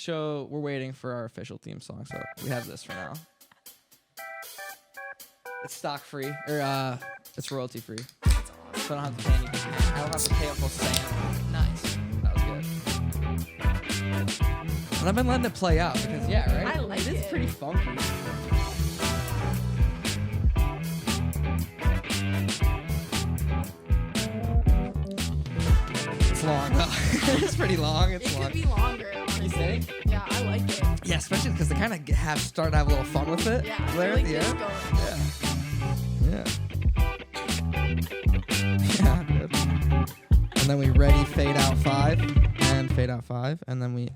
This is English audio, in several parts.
show, we're waiting for our official theme song, so we have this for now. It's stock free, or it's royalty free. That's awesome. So I don't have to pay anything. I don't have to pay a full cent. Nice. That was good. And I've been letting it play out because, yeah, right? I like it. It's it. pretty funky. It's long, though. It's pretty long. It's long. Could be longer. Honestly. You think? Yeah, I like it. Yeah, especially because they kind of start to have a little fun with it. Yeah, There I at like the this end. going. Yeah. Yeah, good. And then we ready, fade out 5, and fade out 5, and then we.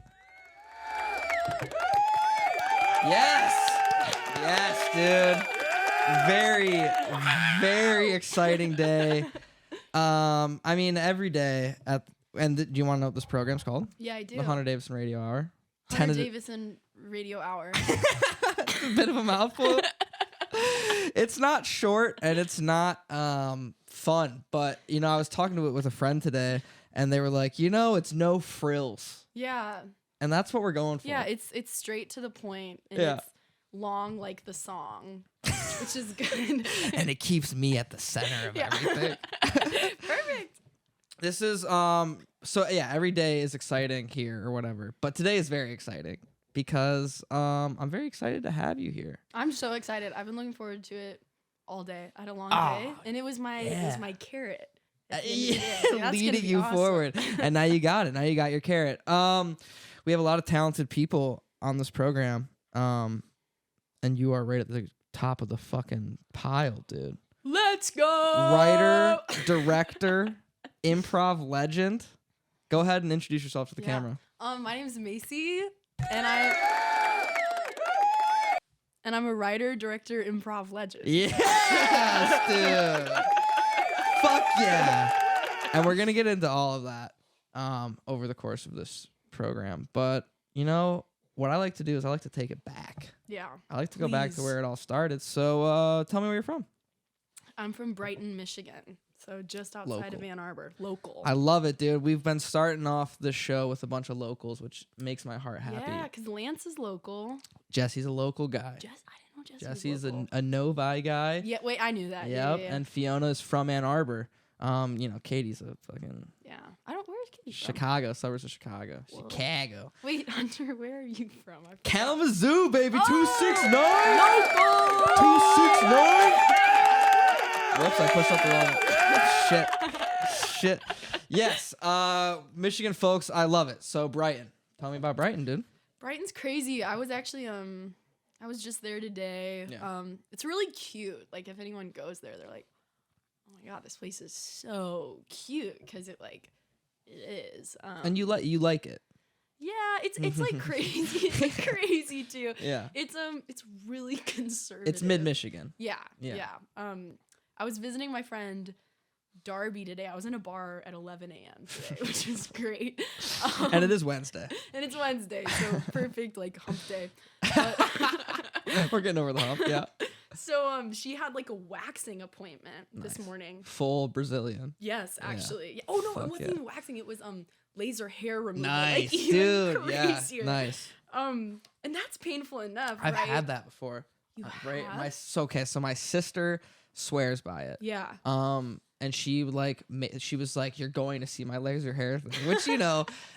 Yes! Yes, dude. Very, very exciting day. I mean, every day do you want to know what this program's called? Yeah, I do. The Hunter Davidson Radio Hour. Hunter Davidson Radio Hour. It's a bit of a mouthful. It's not short and it's not fun, but I was talking to it with a friend today, and they were like, it's no frills, Yeah. and that's what we're going for. Yeah, it's straight to the point, and Yeah. it's long like the song, which is good. And it keeps me at the center of everything. Perfect. This is so yeah, every day is exciting here or whatever, but today is very exciting because I'm very excited to have you here. I'm so excited. I've been looking forward to it all day. I had a long Oh, day, and it was my carrot. at the end of the Yeah, day. So that's leading gonna be you awesome. forward, and now you got it. Now you got your carrot. We have a lot of talented people on this program, and you are right at the top of the fucking pile, dude. Let's go. Writer, director, improv legend. Go ahead and introduce yourself to the camera. My name's Macy, and I'm a writer, director, improv legend. Yes, dude. Fuck yeah. And we're gonna get into all of that over the course of this program. But what I like to do is I like to take it back. Yeah. I like to go back to Please. where it all started. So tell me where you're from. I'm from Brighton, Michigan, so just outside of Local. Ann Arbor. Local. I love it, dude. We've been starting off the show with a bunch of locals, which makes my heart happy. Yeah, because Lance is local. Jesse's a local guy. I didn't know Jesse Jesse's was local. a Novi guy. Yeah, wait, I knew that. Yep. Yeah. And Fiona's from Ann Arbor. Katie's a fucking Yeah. Where's Katie from? Chicago, suburbs of Chicago. Whoa. Chicago. Wait, Hunter, where are you from? I forgot. Kalamazoo, baby. Oh! 269. Local! 269. Whoops, I pushed up the wrong shit. Yes. Michigan folks, I love it. So Brighton. Tell me about Brighton, dude. Brighton's crazy. I was actually I was just there today. Yeah. It's really cute. Like if anyone goes there, they're like, "Oh my god, this place is so cute," because it is. And you like it. Yeah, it's like crazy. It's like crazy too. Yeah. It's really conservative. It's mid-Michigan. Yeah. Yeah. I was visiting my friend Darby today. I was in a bar at 11 a.m. today, which is great. And it is Wednesday. And it's Wednesday, so perfect hump day. We're getting over the hump, yeah. So she had a waxing appointment this morning. Full Brazilian. Yes, actually. Yeah. Oh no, Fuck it wasn't even waxing. It was laser hair removal. Nice, even dude. crazier. Yeah, nice. And that's painful enough. I've right? had that before. You Right. have? So my sister swears by it. Yeah. And she she was like, "You're going to see my laser hair thing," which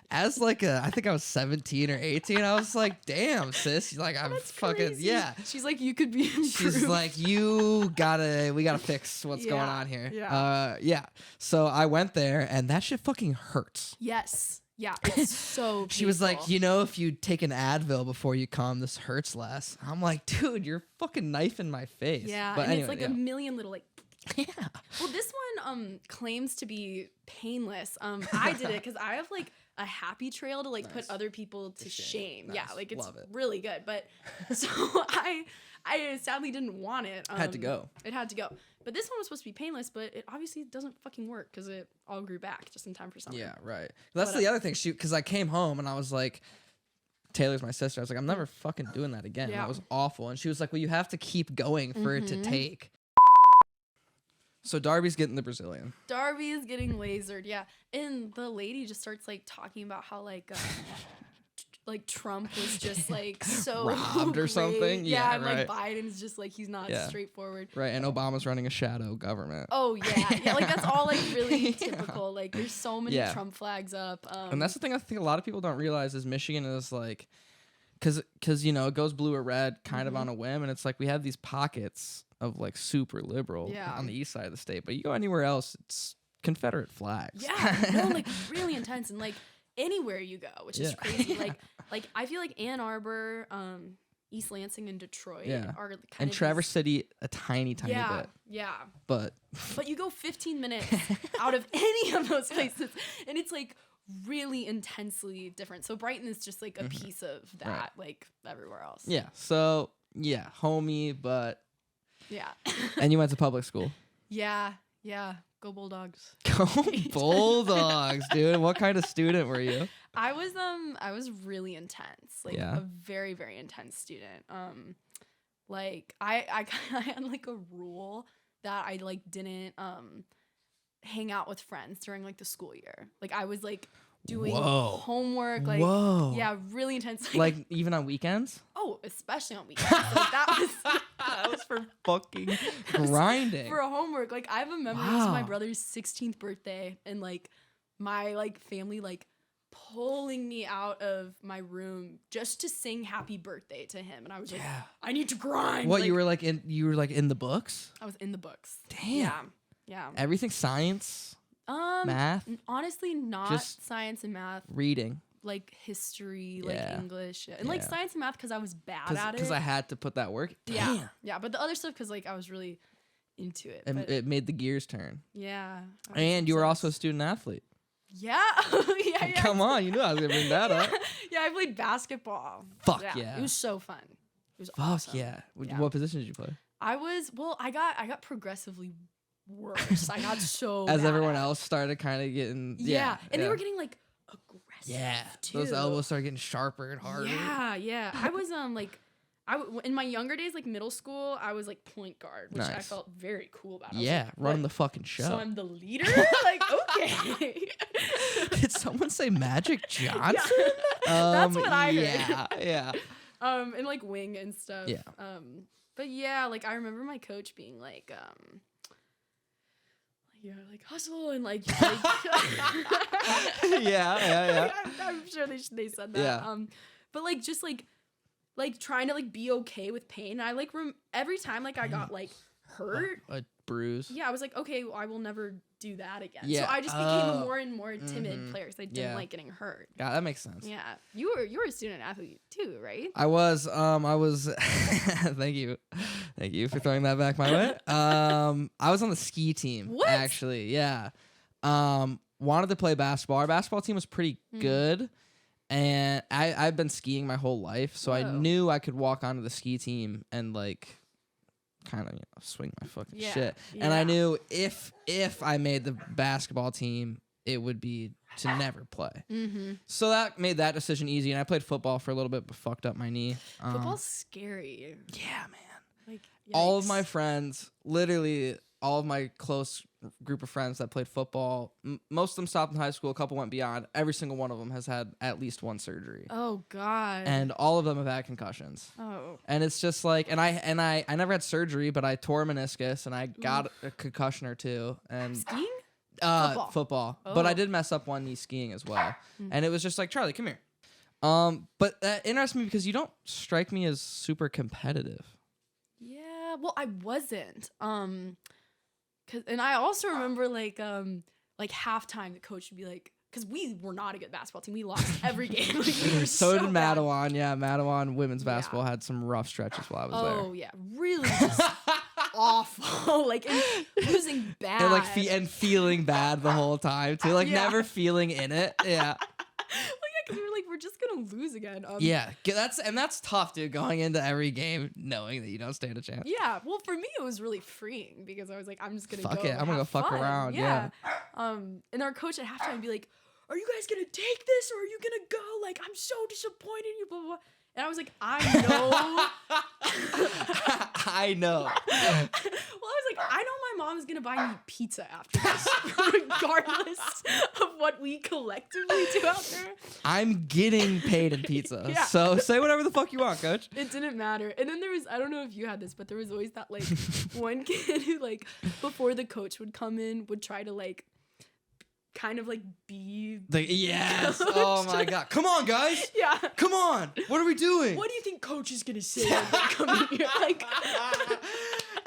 as I think I was 17 or 18, I was like, "Damn, sis, I'm That's fucking crazy. yeah." She's like, you could be improved. She's like, we gotta fix what's going on here. Yeah. So I went there, and that shit fucking hurts. Yes. Yeah. It's so painful. She was like, if you take an Advil before you come, this hurts less. I'm like, dude, you're fucking knifing my face. Yeah. But And anyway, it's a million little yeah. Well, this one claims to be painless. I did it because I have a happy trail to put other people to shame. Nice. Yeah, it's Love it. really good. But so I sadly didn't want it. Had to go. It had to go. But this one was supposed to be painless, but it obviously doesn't fucking work because it all grew back just in time for summer. Yeah, right. That's the other thing. Because I came home and I was like, Taylor's my sister. I was like, I'm never fucking doing that again. Yeah. That was awful. And she was like, well, you have to keep going for it to take. So Darby's getting the Brazilian. Darby is getting lasered, yeah. And the lady just starts talking about how like Trump was just like so robbed or great. something. Yeah, Yeah, and right. like Biden's just like he's not straightforward. Right, and Obama's running a shadow government. Oh yeah, like that's all like really typical. Like there's so many Trump flags up. And that's the thing I think a lot of people don't realize is Michigan is like, because you know it goes blue or red kind of on a whim, and it's like we have these pockets of like super liberal on the east side of the state, but you go anywhere else, it's Confederate flags. Yeah, no, like really intense, and like anywhere you go, which is crazy. Like I feel like Ann Arbor, East Lansing, and Detroit are kind and of Traverse City a tiny bit. Yeah. But you go 15 minutes out of any of those places, and it's like really intensely different. So Brighton is just like a piece of that, like everywhere else. Yeah. So yeah, homey, but yeah. And you went to public school. Yeah. Go Bulldogs. Go Bulldogs, dude. What kind of student were you? I was really intense. Like a very, very intense student. Like I had like a rule that I like didn't hang out with friends during like the school year. Like I was like doing homework, like really intense. Like even on weekends? Oh, especially on weekends. Like that was for fucking grinding. For homework. Like I have a memory of my brother's 16th birthday and like my like family like pulling me out of my room just to sing happy birthday to him, and I was like, I need to grind. What, like, you were like in the books? I was in the books. Damn. Yeah. Everything science? Math? Honestly, not just science and math. Reading. Like history, like English, and like science and math because I was bad at it. Because I had to put that work. Damn. Yeah, but the other stuff because like I was really into it. And it made the gears turn. Yeah. And you were also a student athlete. Yeah. yeah. Come on, you knew I was gonna bring that up. Yeah, I played basketball. Fuck yeah. It was so fun. It was Fuck awesome. yeah. What position did you play? I got progressively worse. I got so as bad everyone else started kind of getting and they were getting like aggressive too. Those elbows started getting sharper and harder. Yeah. I was in my younger days, like middle school, I was like point guard, which I felt very cool about. Running the fucking show. So I'm the leader? Like, okay. Did someone say Magic Johnson? That's what I heard. Yeah. And like wing and stuff. Yeah. But yeah, like I remember my coach being like, like hustle and like yeah. I'm sure they said that. Yeah. But like just like trying to like be okay with pain. I like every time like I got like hurt, a bruise. Yeah, I was like, okay, well, I will never do that again. Yeah. So I just became a more and more timid player because I didn't like getting hurt. Yeah, that makes sense. Yeah, you were a student athlete too, right? I was. Thank you for throwing that back my way. I was on the ski team. What? Actually, yeah. Wanted to play basketball. Our basketball team was pretty good. And I've been skiing my whole life, so I knew I could walk onto the ski team and like kind of swing my fucking shit. And I knew if I made the basketball team, it would be to never play. So that made that decision easy. And I played football for a little bit, but fucked up my knee. Football's scary. Yeah, man. Like all of my friends, literally all of my close group of friends that played football, most of them stopped in high school, a couple went beyond. Every single one of them has had at least one surgery. Oh god. And all of them have had concussions. Oh. And it's just like, and I never had surgery, but I tore a meniscus and I got a concussion or two. And skiing? Football. Oh. But I did mess up one knee skiing as well. And it was just like, Charlie, come here. But that interests me because you don't strike me as super competitive. Yeah, well, I wasn't. And I also remember like halftime, the coach would be like, because we were not a good basketball team. We lost every game. Like, we were so did bad. Madawan. Yeah, Madawan women's basketball had some rough stretches while I was there. Oh yeah, really just awful. Like and losing bad. And like and feeling bad the whole time too. Like never feeling in it. Yeah. Because we were like, we're just gonna lose again. That's tough, dude. Going into every game knowing that you don't stand a chance. Yeah, well, for me it was really freeing because I was like, I'm just gonna fuck go. it, I'm gonna go fuck fun. around. Yeah. And our coach at halftime would be like, "Are you guys gonna take this or are you gonna go? Like, I'm so disappointed in you." Blah blah blah. And I was like, I know. I know. Well, I was like, I know my mom is gonna buy me pizza after this, regardless of what we collectively do out there. I'm getting paid in pizza. Yeah. So say whatever the fuck you want, coach. It didn't matter. And then there was, I don't know if you had this, but there was always that like one kid who like before the coach would come in would try to like kind of like be yes. Oh my god. Come on, guys. Yeah. Come on. What are we doing? What do you think coach is gonna say when they come in here? Like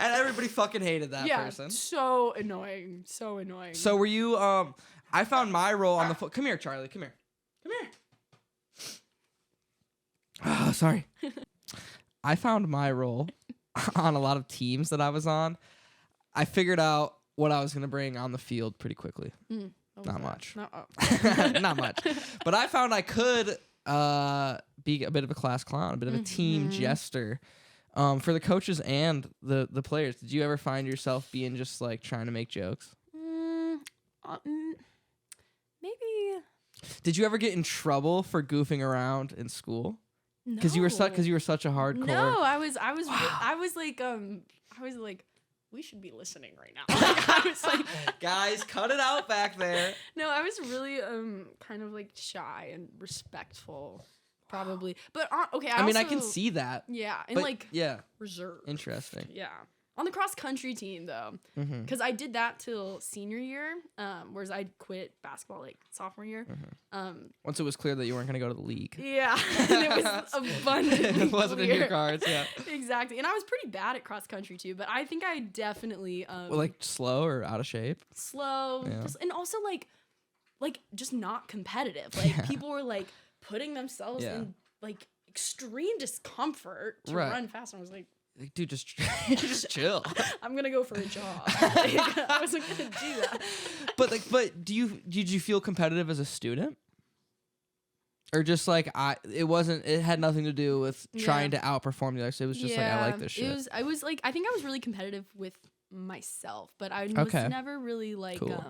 and everybody fucking hated that person. So annoying. So annoying. So were you I found my role on the come here, Charlie. Come here. Come here. Oh, sorry. I found my role on a lot of teams that I was on. I figured out what I was going to bring on the field pretty quickly. Not much. Not much. But I found I could be a bit of a class clown, a bit of a team jester for the coaches and the players. Did you ever find yourself being just like trying to make jokes? Maybe. Did you ever get in trouble for goofing around in school? No. Because you were such a hardcore. No, I was like, we should be listening right now. Like, I was like, guys, cut it out back there. No, I was really kind of like shy and respectful, probably. But okay, I mean, I can see that. Yeah, and but, like reserved. Interesting. Yeah. On the cross country team though, because I did that till senior year, whereas I quit basketball like sophomore year. Once it was clear that you weren't going to go to the league. Yeah, and it was abundantly it wasn't clear. in your cards. Yeah, exactly. And I was pretty bad at cross country too, but I think I definitely like slow or out of shape. Slow, and also like just not competitive. Like people were like putting themselves in like extreme discomfort to run fast, and I was like, dude, just chill. I'm gonna go for a jog. Like, I wasn't gonna do that. But did you feel competitive as a student, or just like it had nothing to do with trying to outperform the others. It was just like I like this shit. I was like I think I was really competitive with myself, but I was never really like cool.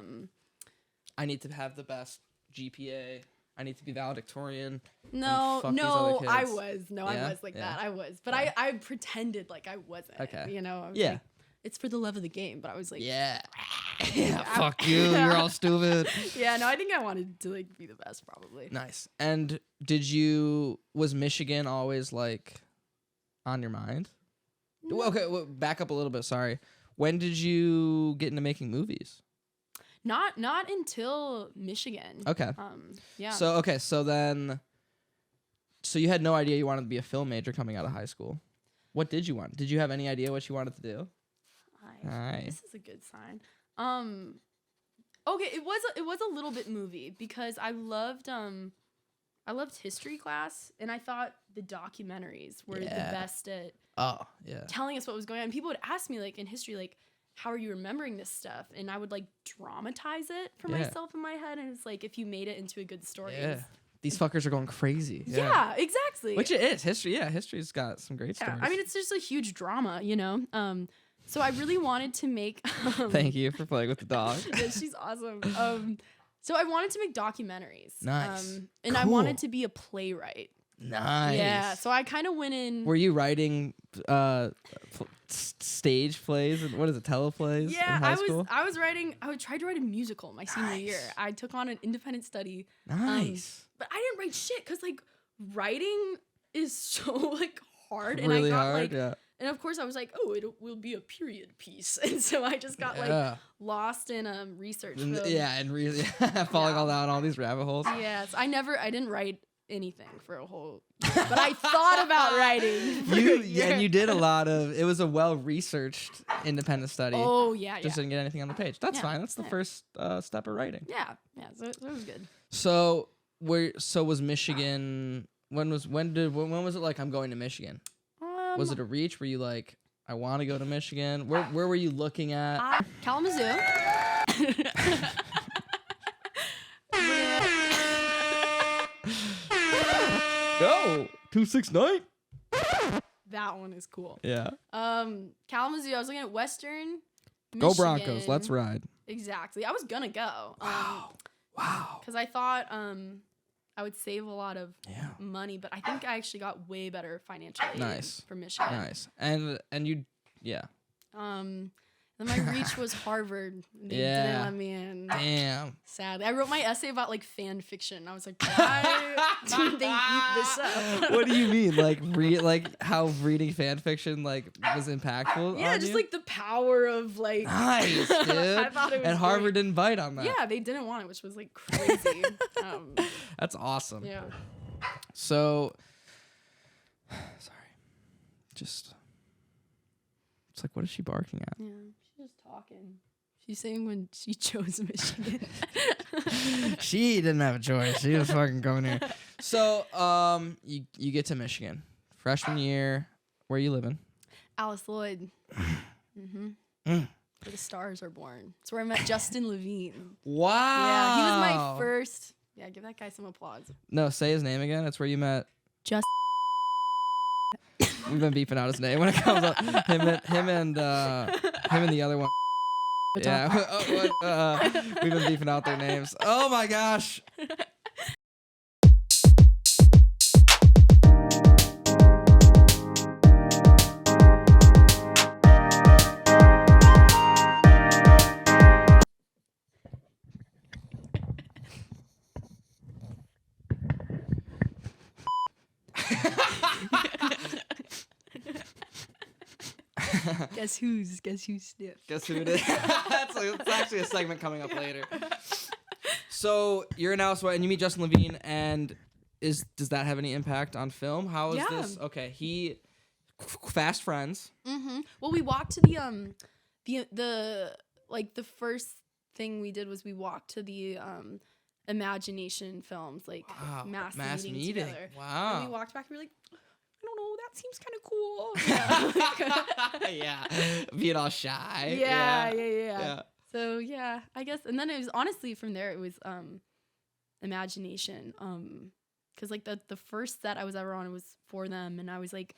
I need to have the best GPA. I need to be valedictorian. No, I was like that. I was, but I pretended like I wasn't. Okay, you know. I was like, it's for the love of the game, but I was like, fuck you. You're all stupid. Yeah, no, I think I wanted to like be the best, probably. Nice. And was Michigan always like on your mind? No. Okay, back up a little bit. Sorry. When did you get into making movies? Not until Michigan. Okay. Yeah. So you had no idea you wanted to be a film major coming out of high school. What did you want? Did you have any idea what you wanted to do? Hi. This is a good sign. Okay, it was a little bit movie because I loved history class, and I thought the documentaries were the best at telling us what was going on. And people would ask me like in history like, how are you remembering this stuff? And I would like dramatize it for myself in my head. And it's like, if you made it into a good story. Yeah. These fuckers are going crazy. Yeah, exactly. Which it is. History. Yeah. History's got some great stories. I mean, it's just a huge drama, you know? So I really wanted to make. Thank you for playing with the dog. Yeah, she's awesome. So I wanted to make documentaries. Nice. And I wanted to be a playwright. Nice. Yeah. So I kind of went in. Were you writing stage plays and what is it, teleplays? Yeah, in high school? I was writing. I tried to write a musical my senior year. I took on an independent study. Nice. But I didn't write shit because like writing is so like hard, and really I got hard, like. And of course, I was like, "Oh, it will be a period piece," and so I just got like lost in research. And really falling all down all these rabbit holes. Yes, I didn't write anything for a whole year, but I thought about writing. And you did a lot of. It was a well-researched independent study. Oh yeah, just didn't get anything on the page. That's fine. That's the first step of writing. Yeah. So it was good. So was Michigan? When was it like I'm going to Michigan? Was it a reach? Were you like, I want to go to Michigan? Where were you looking at? Kalamazoo. Go 269. That one is cool. Yeah. Kalamazoo. I was looking at Western Michigan. Go Broncos. Let's ride. Exactly. I was gonna go. Wow. Because I thought I would save a lot of money, but I think I actually got way better financially. Nice. For Michigan. Nice. And you, yeah. And Then my reach was Harvard. They didn't let me in. Damn. Sadly. I wrote my essay about like fan fiction. I was like, why did they eat this up? What do you mean? Like how reading fan fiction like was impactful? Yeah, on just you? like the power of like Nice, dude. I thought it was and Harvard great. didn't bite on that. Yeah, they didn't want it, which was like crazy. That's awesome. Yeah. So sorry. Just it's like, what is she barking at? Yeah, she's just talking. She's saying when she chose Michigan. She didn't have a choice. She was fucking coming here. So, you get to Michigan, freshman year. Where you living? Alice Lloyd. Where the stars are born. It's where I met Justin Levine. Wow. Yeah, he was my first. Yeah, give that guy some applause. No, say his name again. It's where you met. Just. We've been beeping out his name when it comes up. Him and the other one. Yeah, we've been beeping out their names. Oh my gosh. Guess who's sniff? Guess who it is? It's actually a segment coming up later. So you're in Alice White and you meet Justin Levine, and does that have any impact on film? How is this? Okay, fast friends. Well, we walked to the first thing we did was we walked to the imagination films, like mass meeting together. Wow. And we walked back and we were like, I don't know, that seems kind of cool. Yeah. Yeah. Being all shy. Yeah. So yeah, I guess, and then it was honestly from there it was imagination. Cause like the first set I was ever on, it was for them, and I was like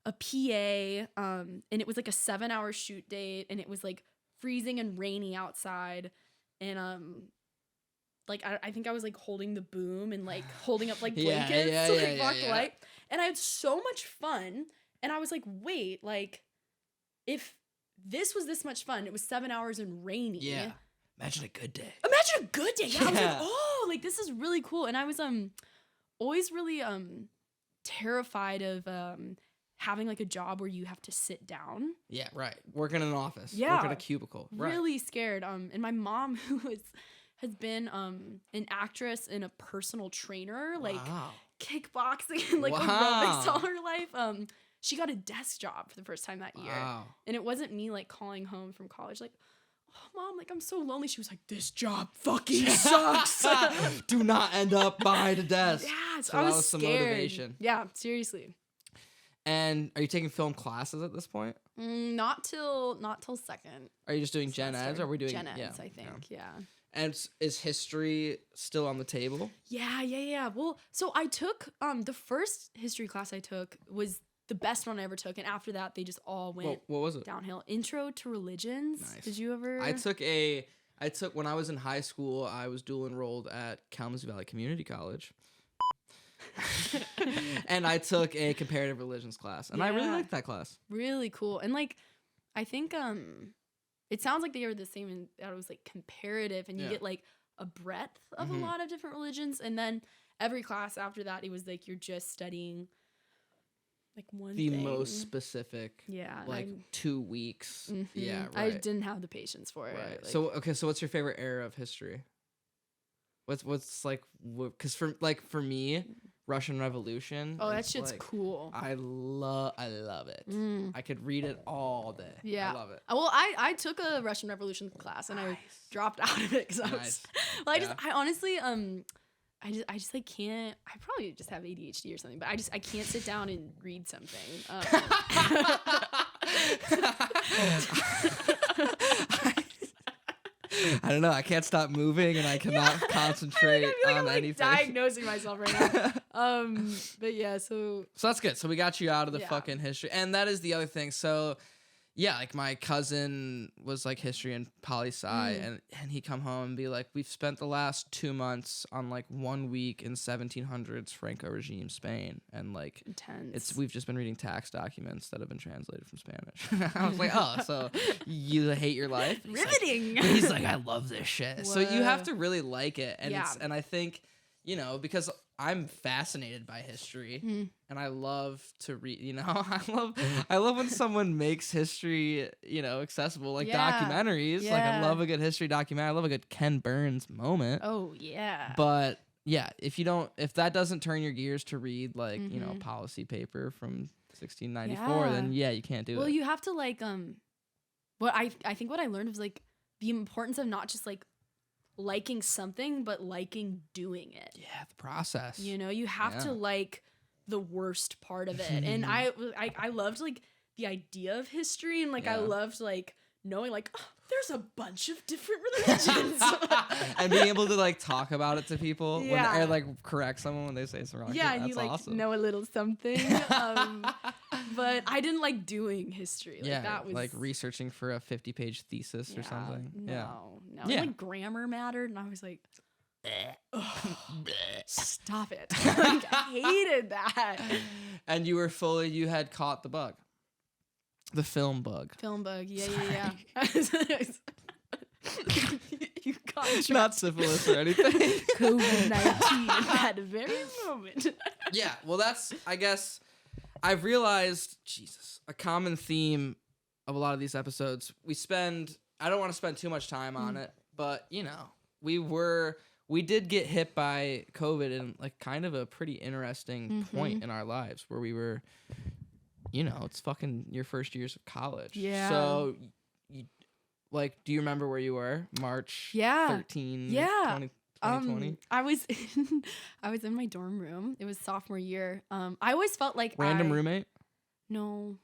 a PA, and it was like a 7-hour shoot date, and it was like freezing and rainy outside, and like I think I was like holding the boom and like holding up like blankets to block the light, and I had so much fun, and I was like, wait, like if this was this much fun, it was 7 hours and rainy. Yeah. Imagine a good day. Imagine a good day. Yeah. I was like, oh, like this is really cool, and I was always really terrified of having like a job where you have to sit down. Yeah, right. Working in an office. Yeah. Working a cubicle. Right. Really scared. And my mom, who has been an actress and a personal trainer, like kickboxing and like aerobics all her life. She got a desk job for the first time that year. And it wasn't me like calling home from college like, oh, Mom, like I'm so lonely. She was like, this job fucking sucks. Do not end up behind a desk. Yeah, so I that was was some scared. motivation. Yeah, seriously. And are you taking film classes at this point? Not till second. Are you just doing gen eds? Or are we doing gen eds? I think. Yeah. And is history still on the table? Yeah. Well, so I took the first history class I took was the best one I ever took, and after that they just all went what was it? Downhill. Intro to Religions. Nice. Did you ever? I took when I was in high school, I was dual enrolled at Kalamazoo Valley Community College. And I took a comparative religions class, and I really liked that class. Really cool. And like I think it sounds like they were the same in that it was like comparative, and you get like a breadth of a lot of different religions, and then every class after that it was like you're just studying like one thing. Most specific. Yeah. Like 2 weeks. Yeah, right. I didn't have the patience for it. Right. Like, So what's your favorite era of history? What's like, because for me, Russian Revolution. Oh, that shit's like, cool. I love it. I could read it all day. Yeah. I love it. Well, I took a Russian Revolution class and I dropped out of it because I was I honestly I just like can't. I probably just have ADHD or something, but I can't sit down and read something. I don't know. I can't stop moving, and I cannot concentrate on I'm anything. Diagnosing myself right now. But yeah, so that's good. So we got you out of the fucking history, and that is the other thing. So yeah, like my cousin was like history and poli-sci, and he'd come home and be like, we've spent the last 2 months on like 1 week in 1700s Franco regime Spain, and like intense. we've just been reading tax documents that have been translated from Spanish. I was like, oh, so you hate your life? Riveting. He's like, I love this shit. Whoa. So you have to really like it, and Yeah. and I think, you know, because I'm fascinated by history, and I love to read. You know, I love when someone makes history, you know, accessible, like documentaries. Yeah. Like I love a good history documentary. I love a good Ken Burns moment. Oh yeah. But yeah, if that doesn't turn your gears to read like you know, a policy paper from 1694, then yeah, you can't do it. Well, you have to like what I think what I learned was like the importance of not just like liking something, but liking doing it. Yeah, the process. You know, you have to like the worst part of it. And I loved like the idea of history, and like I loved like knowing like, oh, there's a bunch of different religions. And being able to like talk about it to people Yeah. or like correct someone when they say something wrong. Yeah, and that's you like awesome. know a little something. But I didn't like doing history. Like that was like researching for a 50-page thesis or something. No. Yeah. Like grammar mattered, and I was like, stop it. Like, I hated that. And you had caught the bug. The film bug. Film bug, yeah. You got Not syphilis or anything. COVID-19 at that very moment. Yeah, well, that's, I guess, I've realized, Jesus, a common theme of a lot of these episodes. I don't want to spend too much time on it, but, you know, we did get hit by COVID in, like, kind of a pretty interesting point in our lives where we were, you know, it's fucking your first years of college. Yeah. So, like, do you remember where you were? March 13, 2020? I was in my dorm room. It was sophomore year. I always felt like Random roommate? No.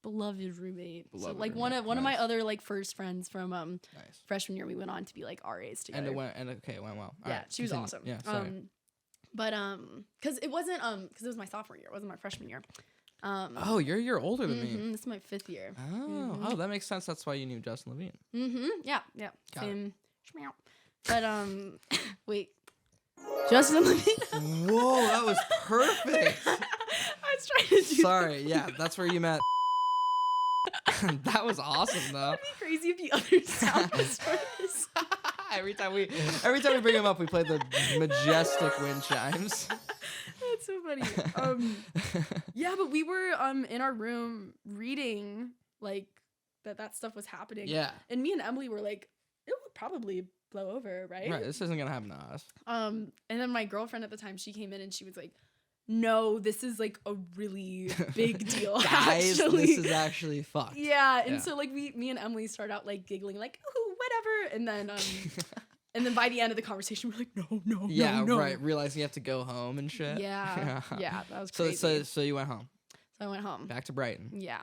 Beloved roommate. Beloved so like roommate. one of my other like first friends from Nice. freshman year, we went on to be like RAs together. And it went well. All yeah, right, she was continue. awesome. Yeah, sorry. But cuz it wasn't cuz it was my sophomore year. It wasn't my freshman year. Oh, you're a year older than me. This is my 5th year. Oh, that makes sense. That's why you knew Justin Levine. Yeah. Got Same. But wait. Justin Levine. Whoa, that was perfect. I was trying to do Sorry, yeah, that's where you met. That was awesome, though. That'd be crazy if the other sound was for this. every time we bring him up, we play the majestic wind chimes. That's so funny. Yeah, but we were in our room reading like that stuff was happening. Yeah. And me and Emily were like, it would probably blow over, right? Right, this isn't gonna happen to us. And then my girlfriend at the time, she came in and she was like, no, this is like a really big deal. Guys, actually. this is actually fucked. Yeah, and so like me and Emily start out like giggling, like, ooh, whatever, and then by the end of the conversation, we're like, no, Yeah, no. right. Realizing you have to go home and shit. Yeah, that was crazy. So you went home. So I went home. Back to Brighton. Yeah.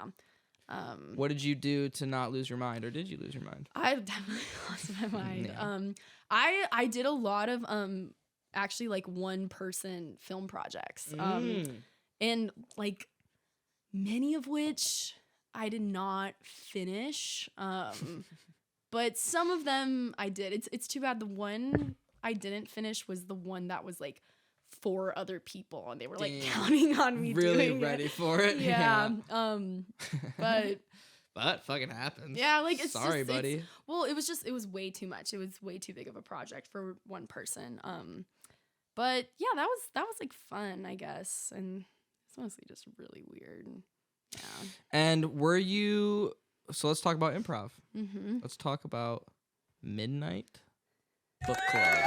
What did you do to not lose your mind, or did you lose your mind? I definitely lost my mind. Yeah. I did a lot of actually like one person film projects. And like many of which I did not finish. But some of them I did. It's too bad the one I didn't finish was the one that was like for other people, and they were like counting on me really doing ready it. for it. Yeah. But fucking happens. yeah, like it's sorry, just, buddy. Well, it was way too much. It was way too big of a project for one person. But yeah, that was like fun, I guess, and it's mostly just really weird. Yeah. And were you? So let's talk about improv. Mm-hmm. Let's talk about Midnight Book Club.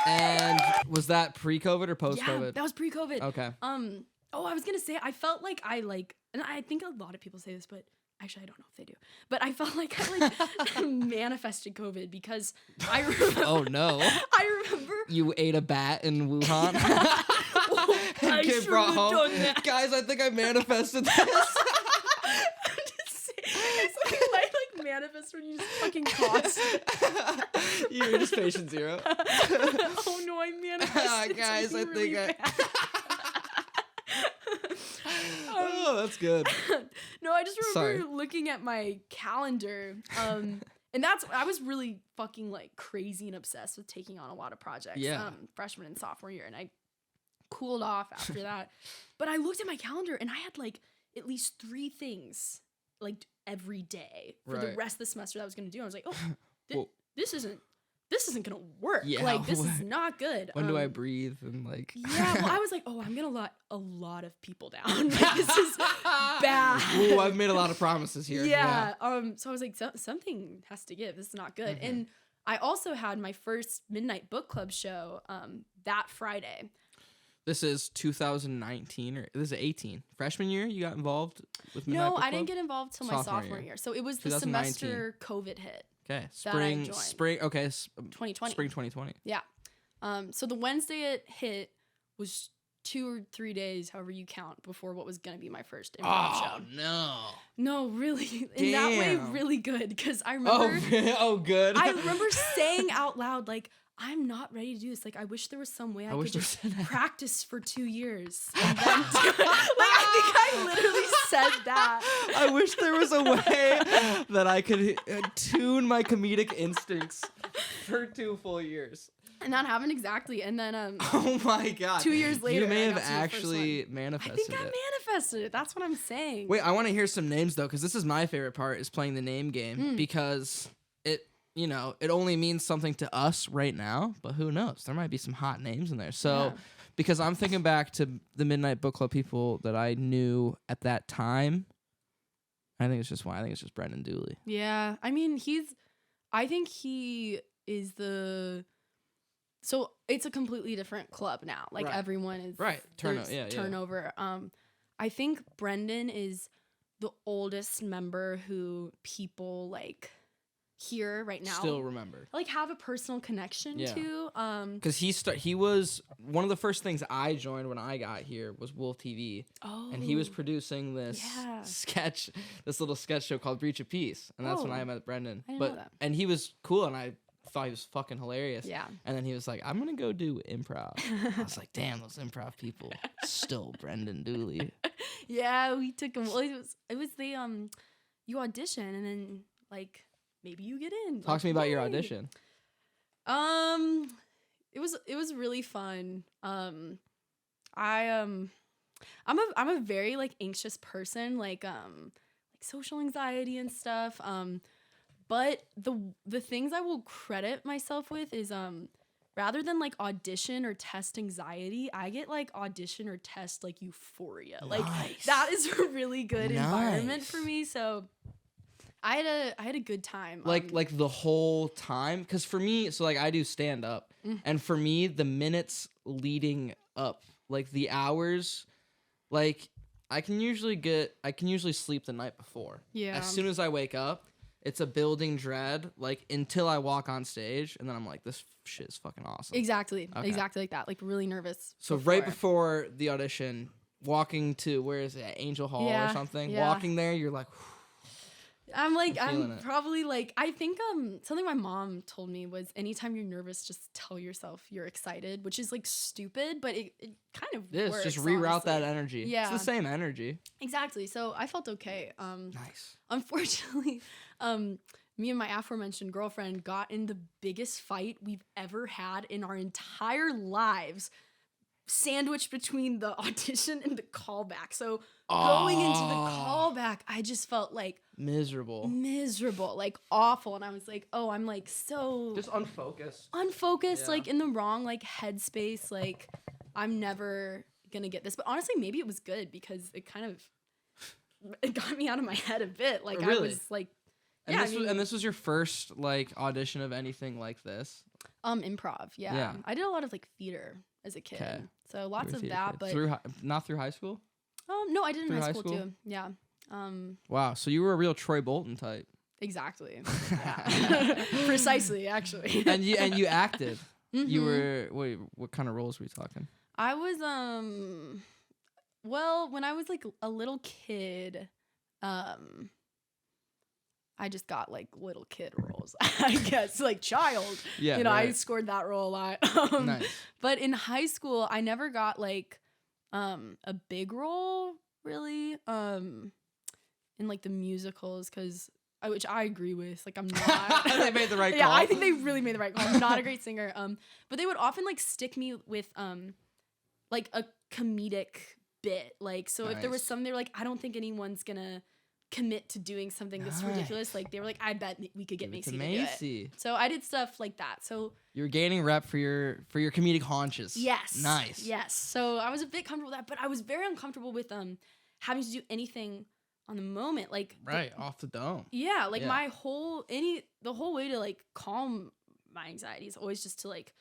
And was that pre-COVID or post-COVID? Yeah, that was pre-COVID. Okay. Oh, I was gonna say I felt like and I think a lot of people say this, but actually I don't know if they do. But I felt like I manifested COVID because I remember. Oh no. I remember. You ate a bat in Wuhan. Oh, I Kid should've brought home. done that. Guys, I think I manifested this. I'm just saying, it's like I manifest when you just fucking cost. You're just patient zero. Oh no, I manifested. Guys, I really think bad. No, that's good. No, I just remember looking at my calendar. And I was really fucking like crazy and obsessed with taking on a lot of projects. Freshman and sophomore year, and I cooled off after that. But I looked at my calendar and I had like at least 3 things like every day for the rest of the semester that I was gonna do. I was like, oh, this isn't gonna work. Yeah, like this is not good. When do I breathe and like? Yeah, well, I was like, oh, I'm gonna let a lot of people down. Like, this is bad. Ooh, I've made a lot of promises here. Yeah. So I was like, something has to give. This is not good. And I also had my first midnight book club show that Friday. This is 2019 or this is 18 freshman year. You got involved with midnight book club? I didn't get involved till my sophomore year. So it was the semester COVID hit. Okay, spring. Okay, 2020. Spring 2020. Yeah. So the Wednesday it hit was 2 or 3 days, however you count, before what was gonna be my first improv show. No, really, in that way, really good. Because I remember. Good. I remember saying out loud, like, I'm not ready to do this. Like, I wish there was some way I could just practice for 2 years. And then like, I think I literally said that. I wish there was a way that I could tune my comedic instincts for 2 full years. And that happened exactly. And then, oh my God. 2 years later, you may have actually manifested it. I think I manifested it. That's what I'm saying. Wait, I want to hear some names though, because this is my favorite part, is playing the name game, because it only means something to us right now, but who knows? There might be some hot names in there. So, because I'm thinking back to the Midnight Book Club people that I knew at that time, I think it's just Brendan Dooley. Yeah, I mean, I think he is so it's a completely different club now. Like everyone is turnover. I think Brendan is the oldest member who people like here right now still remember, like have a personal connection to. Because he was one of the first things I joined when I got here was Wolf TV. And he was producing this little sketch show called Breach of Peace, and that's when I met Brendan. I didn't know that. And he was cool, and I thought he was fucking hilarious. Yeah. And then he was like, I'm gonna go do improv. I was like, damn, those improv people stole Brendan Dooley. Yeah, we took him. Well, it was the you audition and then like maybe you get in. Talk to me about your audition. It was really fun. I'm a very like anxious person, like social anxiety and stuff. But the things I will credit myself with is rather than like audition or test anxiety, I get like audition or test like euphoria. Nice. Like that is a really good environment for me. So I had a good time. Like the whole time, because for me, so like I do stand up, and for me the minutes leading up, like the hours, like I can usually sleep the night before. Yeah. As soon as I wake up, it's a building dread, like until I walk on stage, and then I'm like, this shit is fucking awesome. Exactly. Okay. Exactly like that. Like really nervous. So right before the audition, walking to where is it, Angel Hall or something? Yeah. Walking there, you're like. I'm probably like, I think something my mom told me was anytime you're nervous, just tell yourself you're excited, which is like stupid, but it kind of works. Just reroute that energy. Yeah. It's the same energy. Exactly. So I felt okay. Nice. Unfortunately, me and my aforementioned girlfriend got in the biggest fight we've ever had in our entire lives, sandwiched between the audition and the callback. So going into the callback, I just felt like miserable, like awful. And I was like, oh, I'm like so just unfocused, like in the wrong like headspace. Like I'm never gonna get this. But honestly, maybe it was good because it got me out of my head a bit. Like really? I was like, and this was your first like audition of anything like this? Improv. Yeah. I did a lot of like theater as a kid. Okay. So lots of that, but not through high school? No, I did in high school too. Yeah. Wow, so you were a real Troy Bolton type. Exactly. Yeah. Precisely, actually. and you acted. Mm-hmm. You were what kind of roles were you talking? I was well, when I was like a little kid, I just got like little kid roles, I guess, like child. Yeah, I scored that role a lot. Nice. But in high school, I never got like a big role. really in like the musicals, because which I agree with. Like, I'm not. They made the right call. Yeah, I think they really made the right call. I'm not a great singer. But they would often like stick me with like a comedic bit. Like, so if there was something, they were like, I don't think anyone's gonna commit to doing something this ridiculous. Like, they were like, I bet we could get Macy to do it. So I did stuff like that. So you're gaining rep for your comedic haunches. Yes. Nice. Yes. So I was a bit comfortable with that, but I was very uncomfortable with having to do anything on the moment, like off the dome. Yeah, like my whole the whole way to like calm my anxiety is always just to like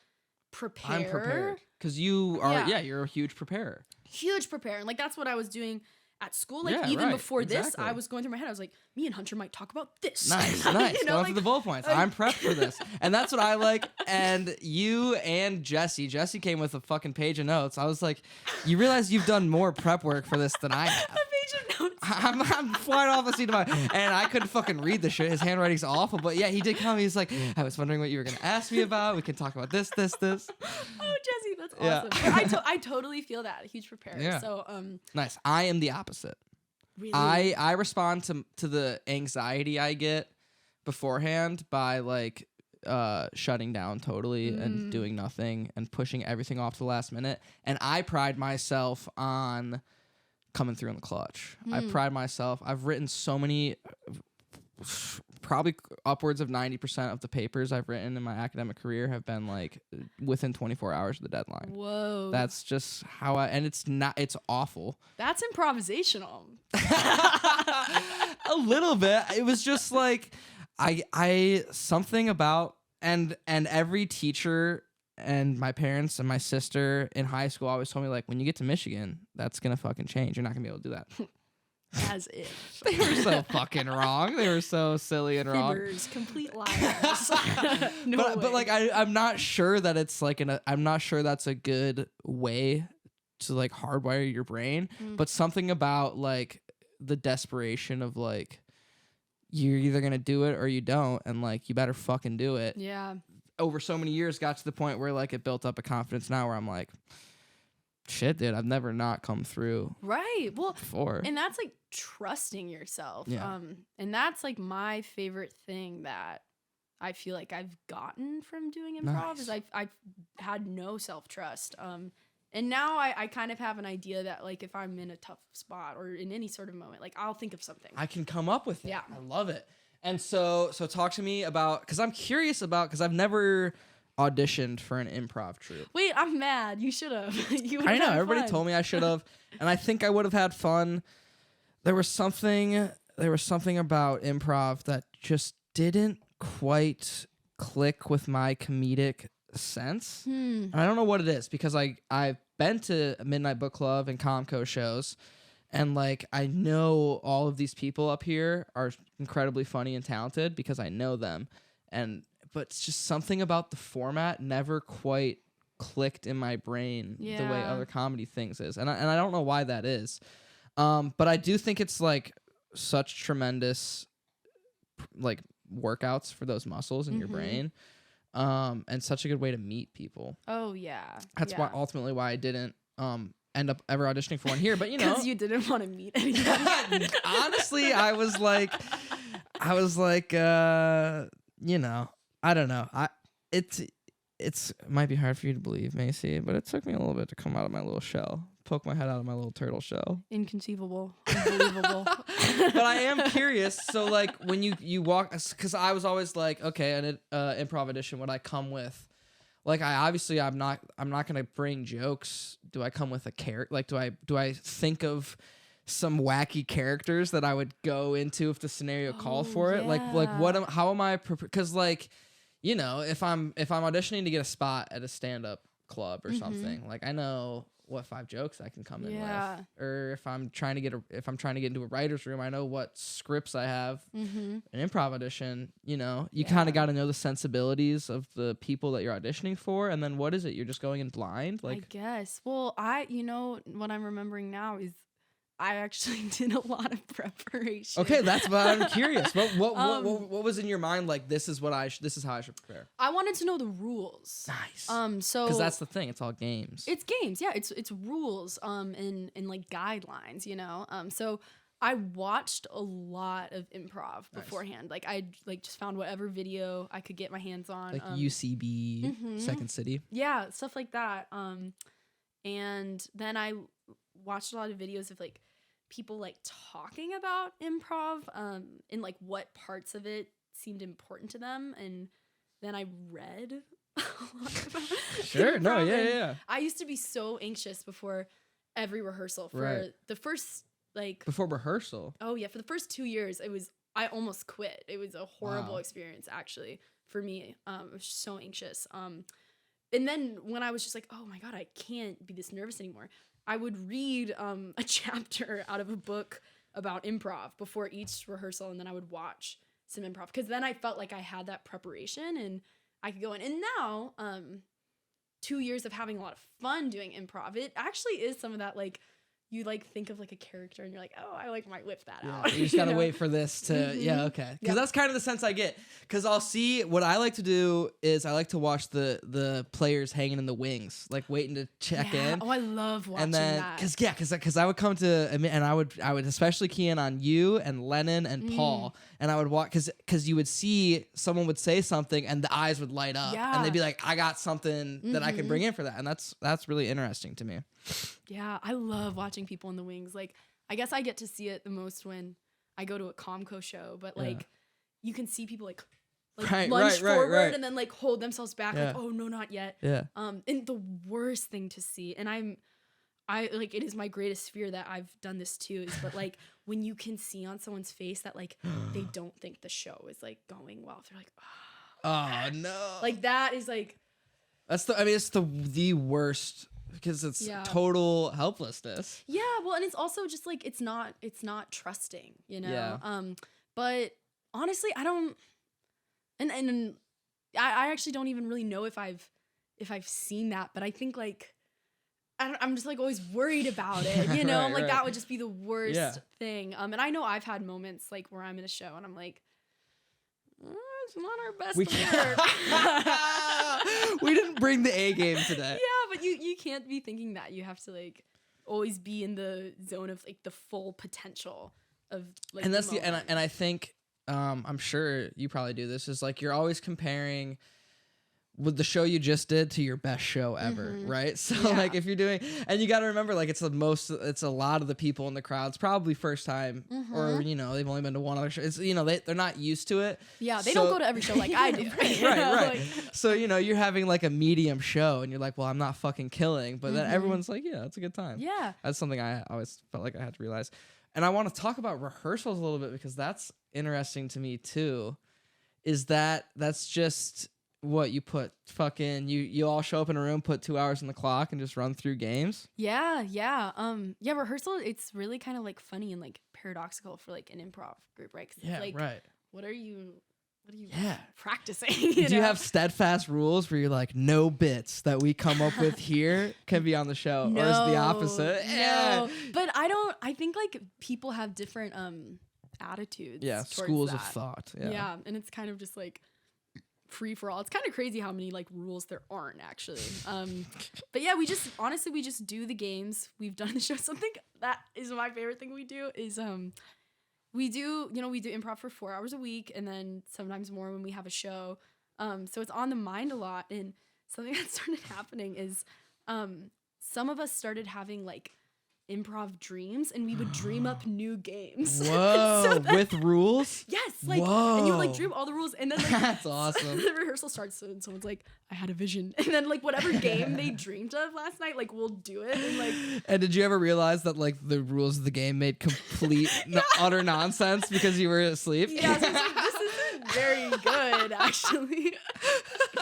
prepare. I'm prepared because you are. Yeah, you're a huge preparer. Huge preparer, and like that's what I was doing at school. Like even before this, I was going through my head. I was like, me and Hunter might talk about this. Nice, nice. You know, going through the bullet points. I'm prepped for this, and that's what I like. And you and Jesse came with a fucking page of notes. I was like, you realize you've done more prep work for this than I have. A page of notes. I'm flying off the seat of my, and I couldn't fucking read the shit. His handwriting's awful, but yeah, he did come. He's like, I was wondering what you were gonna ask me about. We can talk about this. Oh, Jesse, that's awesome. I totally feel that. A huge preparer. Yeah. So nice. I am the opposite. Really? I respond to the anxiety I get beforehand by like shutting down totally and doing nothing and pushing everything off to the last minute. And I pride myself on coming through in the clutch. I pride myself. I've written so many, probably upwards of 90% of the papers I've written in my academic career have been like within 24 hours of the deadline. Whoa. That's just how and it's awful. That's improvisational. A little bit. It was just like, I something about, and every teacher and my parents and my sister in high school always told me, like, when you get to Michigan, that's going to fucking change. You're not going to be able to do that. As if. They were so fucking wrong. They were so silly and wrong. Fibbers, complete liars. But like, I'm not sure that it's like, I'm not sure that's a good way to like hardwire your brain. But something about like the desperation of like, you're either going to do it or you don't. And like, you better fucking do it. Yeah. Over so many years got to the point where like it built up a confidence now where I'm like, shit, dude, I've never not come through. Right. Well, before. And that's like trusting yourself. Yeah. And that's like my favorite thing that I feel like I've gotten from doing improv is I've had no self-trust. And now I kind of have an idea that like if I'm in a tough spot or in any sort of moment, like I'll think of something. I can come up with it. Yeah. I love it. And so talk to me about, because I'm curious about, because I've never auditioned for an improv troupe. Wait, I'm mad. You should have. I know. Everybody told me I should have, and I think I would have had fun. There was something about improv that just didn't quite click with my comedic sense. And I don't know what it is, because I've been to Midnight Book Club and Comco shows, and like I know all of these people up here are incredibly funny and talented because I know them, but it's just something about the format never quite clicked in my brain the way other comedy things is, and I don't know why that is, but I do think it's like such tremendous like workouts for those muscles in your brain, and such a good way to meet people. Oh yeah, that's why ultimately why I didn't end up ever auditioning for one here, but you know, because you didn't want to meet anyone. Honestly, I was like, you know, I don't know. It might be hard for you to believe, Macy, but it took me a little bit to come out of my little shell, poke my head out of my little turtle shell. Inconceivable, unbelievable. But I am curious. So like when you walk, because I was always like, okay, an improv audition, would I come with? Like I'm not gonna bring jokes. Do I come with a character? Like do I think of some wacky characters that I would go into if the scenario called for it? Like how am I? Because like, you know, if I'm auditioning to get a spot at a stand-up club or something, like I know what 5 jokes I can come in with. Or if I'm trying to get into a writer's room, I know what scripts I have. An improv audition, you know, you kind of got to know the sensibilities of the people that you're auditioning for, and then what is it? You're just going in blind? Like, I guess. Well, you know, what I'm remembering now is I actually did a lot of preparation. Okay, that's what I'm curious. What was in your mind? Like, this is how I should prepare. I wanted to know the rules. Nice. So because that's the thing. It's all games. It's games. Yeah. It's rules. And like guidelines. You know. So I watched a lot of improv beforehand. Like I just found whatever video I could get my hands on. Like UCB, Second City. Yeah, stuff like that. And then I watched a lot of videos of like people like talking about improv, and like what parts of it seemed important to them. And then I read a lot about Sure. improv. No. Yeah. I used to be so anxious before every rehearsal for the first before rehearsal. Oh yeah, for the first 2 years, I almost quit. It was a horrible experience actually for me. I was so anxious. And then when I was just like, oh my God, I can't be this nervous anymore, I would read a chapter out of a book about improv before each rehearsal, and then I would watch some improv because then I felt like I had that preparation and I could go in. And now, 2 years of having a lot of fun doing improv, it actually is some of that like, you like think of like a character and you're like, oh, I like might whip that out. You just gotta wait for this to, yeah, okay. Because that's kind of the sense I get. Because I'll see, what I like to do is I like to watch the players hanging in the wings, like waiting to check in. Oh, I love watching and then, that. Because I would come to, and I would especially key in on you and Lennon and Paul, and I would watch, because you would see someone would say something and the eyes would light up, and they'd be like, I got something that I can bring in for that, and that's really interesting to me. Yeah, I love watching people in the wings. Like, I guess I get to see it the most when I go to a Comco show, but like, you can see people like lunge forward and then like hold themselves back, like, oh no, not yet. Yeah. And the worst thing to see, and I like, it is my greatest fear that I've done this too, is but like when you can see on someone's face that like they don't think the show is like going well, they're like, oh no, like that is like, it's the worst. Because it's total helplessness. Yeah, well, and it's also just like it's not trusting, you know. Yeah. But honestly, I don't, and I actually don't even really know if I've seen that. But I think like I'm just like always worried about it, you know. I'm like that would just be the worst thing. And I know I've had moments like where I'm in a show and I'm like, it's not our best work. We didn't bring the A game today. Yeah, but you can't be thinking that. You have to like always be in the zone of like the full potential of like. And that's and I think I'm sure you probably do this, is like you're always comparing with the show you just did to your best show ever, right? So like if you're doing, and you got to remember, like it's a lot of the people in the crowd's probably first time, or you know they've only been to one other show. It's, you know, they're not used to it. Yeah, they don't go to every show like I do. right. Like, so you know you're having like a medium show, and you're like, well, I'm not fucking killing, but then everyone's like, yeah, it's a good time. Yeah, that's something I always felt like I had to realize. And I want to talk about rehearsals a little bit because that's interesting to me too. Is that's just what you put fucking you all show up in a room, put 2 hours on the clock, and just run through games? Yeah. Rehearsal, it's really kind of like funny and like paradoxical for like an improv group, right? 'Cause it's like, what are you practicing? Do you have steadfast rules where you're like, no bits that we come up with here can be on the show? No, or is the opposite? No, but I think like people have different attitudes. Yeah, schools of thought. Yeah, and it's kind of just like free for all. It's kind of crazy how many like rules there aren't actually. But yeah, we just do the games. We've done the show. Something that is my favorite thing we do is we do improv for 4 hours a week, and then sometimes more when we have a show. So it's on the mind a lot. And something that started happening is some of us started having like improv dreams, and we would dream up new games. Whoa, so with rules? Yes, like, and you would like dream all the rules, and then like that's awesome. The rehearsal starts, and someone's like, I had a vision, and then like whatever game they dreamed of last night, like we'll do it, and like. And did you ever realize that like the rules of the game made complete utter nonsense because you were asleep? Yeah, so like, this isn't very good, actually.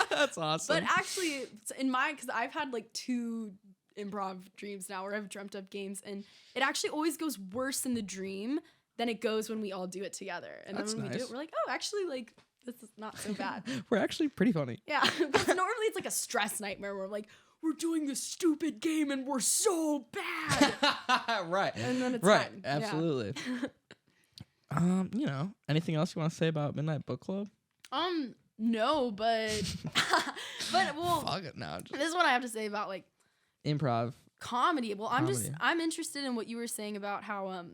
That's awesome. But actually, because I've had like 2 improv dreams now where I've dreamt up games, and it actually always goes worse in the dream than it goes when we all do it together. And that's then when we do it, we're like, oh, actually, like this is not so bad. We're actually pretty funny. Yeah, because normally it's like a stress nightmare where like we're doing this stupid game and we're so bad. Right. And then it's right. fine. Absolutely. Anything else you want to say about Midnight Book Club? No, but well, fuck it now. This is what I have to say about like improv comedy. Well, I'm interested in what you were saying about how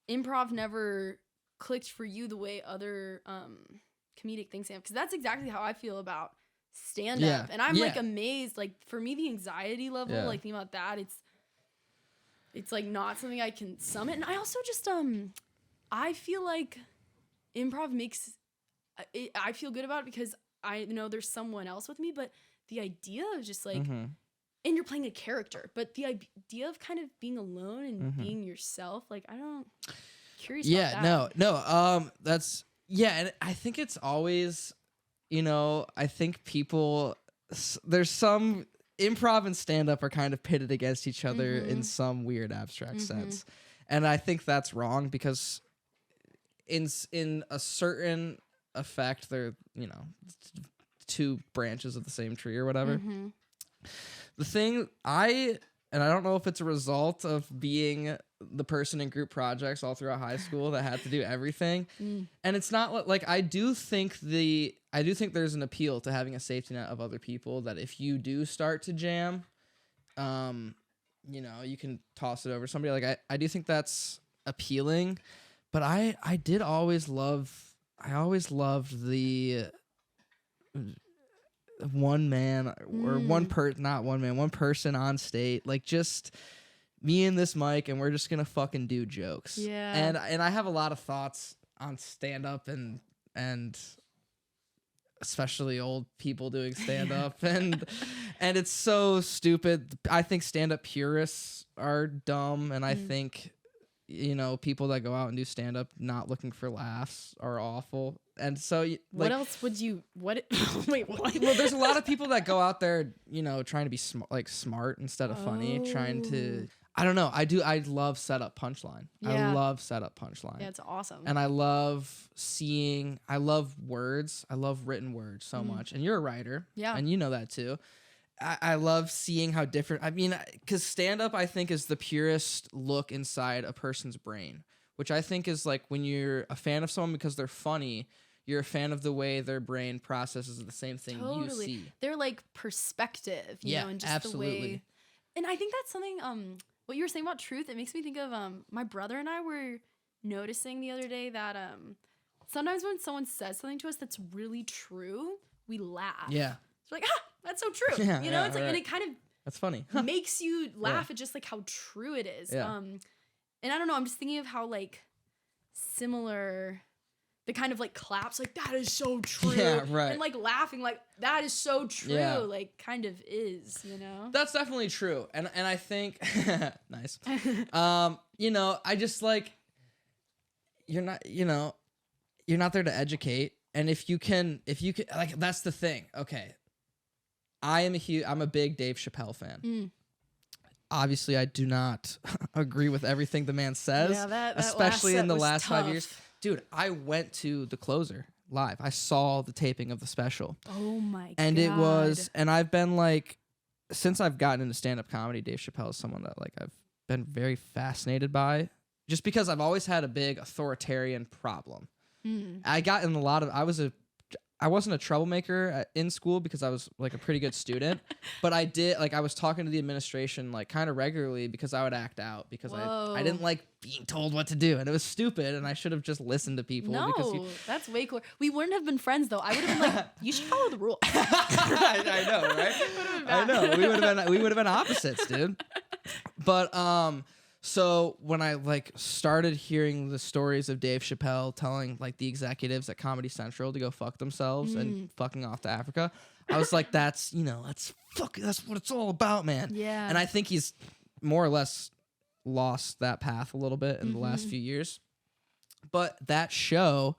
improv never clicked for you the way other comedic things have, because that's exactly how I feel about stand up. And I'm like amazed, like for me the anxiety level, like thinking about that, it's like not something I can summit. And I also just I feel like improv makes I feel good about it because I know there's someone else with me, but the idea of just like and you're playing a character, but the idea of kind of being alone and being yourself, like I don't curious about that. No that's and I think it's always, I think people, there's some improv and stand-up are kind of pitted against each other in some weird abstract sense, and I think that's wrong, because in a certain effect they're two branches of the same tree or whatever. The thing I don't know if it's a result of being the person in group projects all throughout high school that had to do everything. And it's not like I do think there's an appeal to having a safety net of other people, that if you do start to jam, you can toss it over somebody. Like I do think that's appealing, but I always loved the one man or one person on stage, like just me and this mic, and we're just gonna fucking do jokes. And I have a lot of thoughts on stand up and especially old people doing stand up and it's so stupid. I think stand up purists are dumb, and I think people that go out and do stand up not looking for laughs are awful. And so what else would you wait what? Well, there's a lot of people that go out there trying to be smart instead of funny, trying to, I don't know, I love setup punchline. I love setup punchline. Yeah, it's awesome. And I love words. I love written words so much. And you're a writer. Yeah. And you know that too. I love seeing how different, because stand-up, I think, is the purest look inside a person's brain, which I think is like when you're a fan of someone because they're funny, you're a fan of the way their brain processes the same thing you see. They're like perspective, and just absolutely. The way. And I think that's something, what you were saying about truth, it makes me think of my brother and I were noticing the other day that sometimes when someone says something to us that's really true, we laugh. Yeah. It's like, that's so true. It's like, right. And it kind of that's funny. makes you laugh at just like how true it is. Yeah. And I don't know, I'm just thinking of how like similar the kind of like claps, like that is so true. Yeah, right. And like laughing, like that is so true. Yeah. Like kind of is, That's definitely true. And I think nice. I just like you're not there to educate. And if you can like that's the thing. Okay. I'm a big Dave Chappelle fan. Obviously, I do not agree with everything the man says, that especially in the last tough. 5 years. Dude, I went to the Closer live. I saw the taping of the special. Oh my god. And it was, and I've been like, since I've gotten into stand-up comedy, Dave Chappelle is someone that like I've been very fascinated by, just because I've always had a big authoritarian problem. I got in a lot of, I wasn't a troublemaker in school because I was like a pretty good student, but I was talking to the administration like kind of regularly because I would act out because I didn't like being told what to do, and it was stupid, and I should have just listened to people. No, that's way cooler. We wouldn't have been friends though. I would have been like, you should follow the rules. I know, right? I know. We would have been opposites, dude. But so when I like started hearing the stories of Dave Chappelle telling like the executives at Comedy Central to go fuck themselves and fucking off to Africa, I was like, that's what it's all about, man. Yeah. And I think he's more or less lost that path a little bit in the last few years. But that show,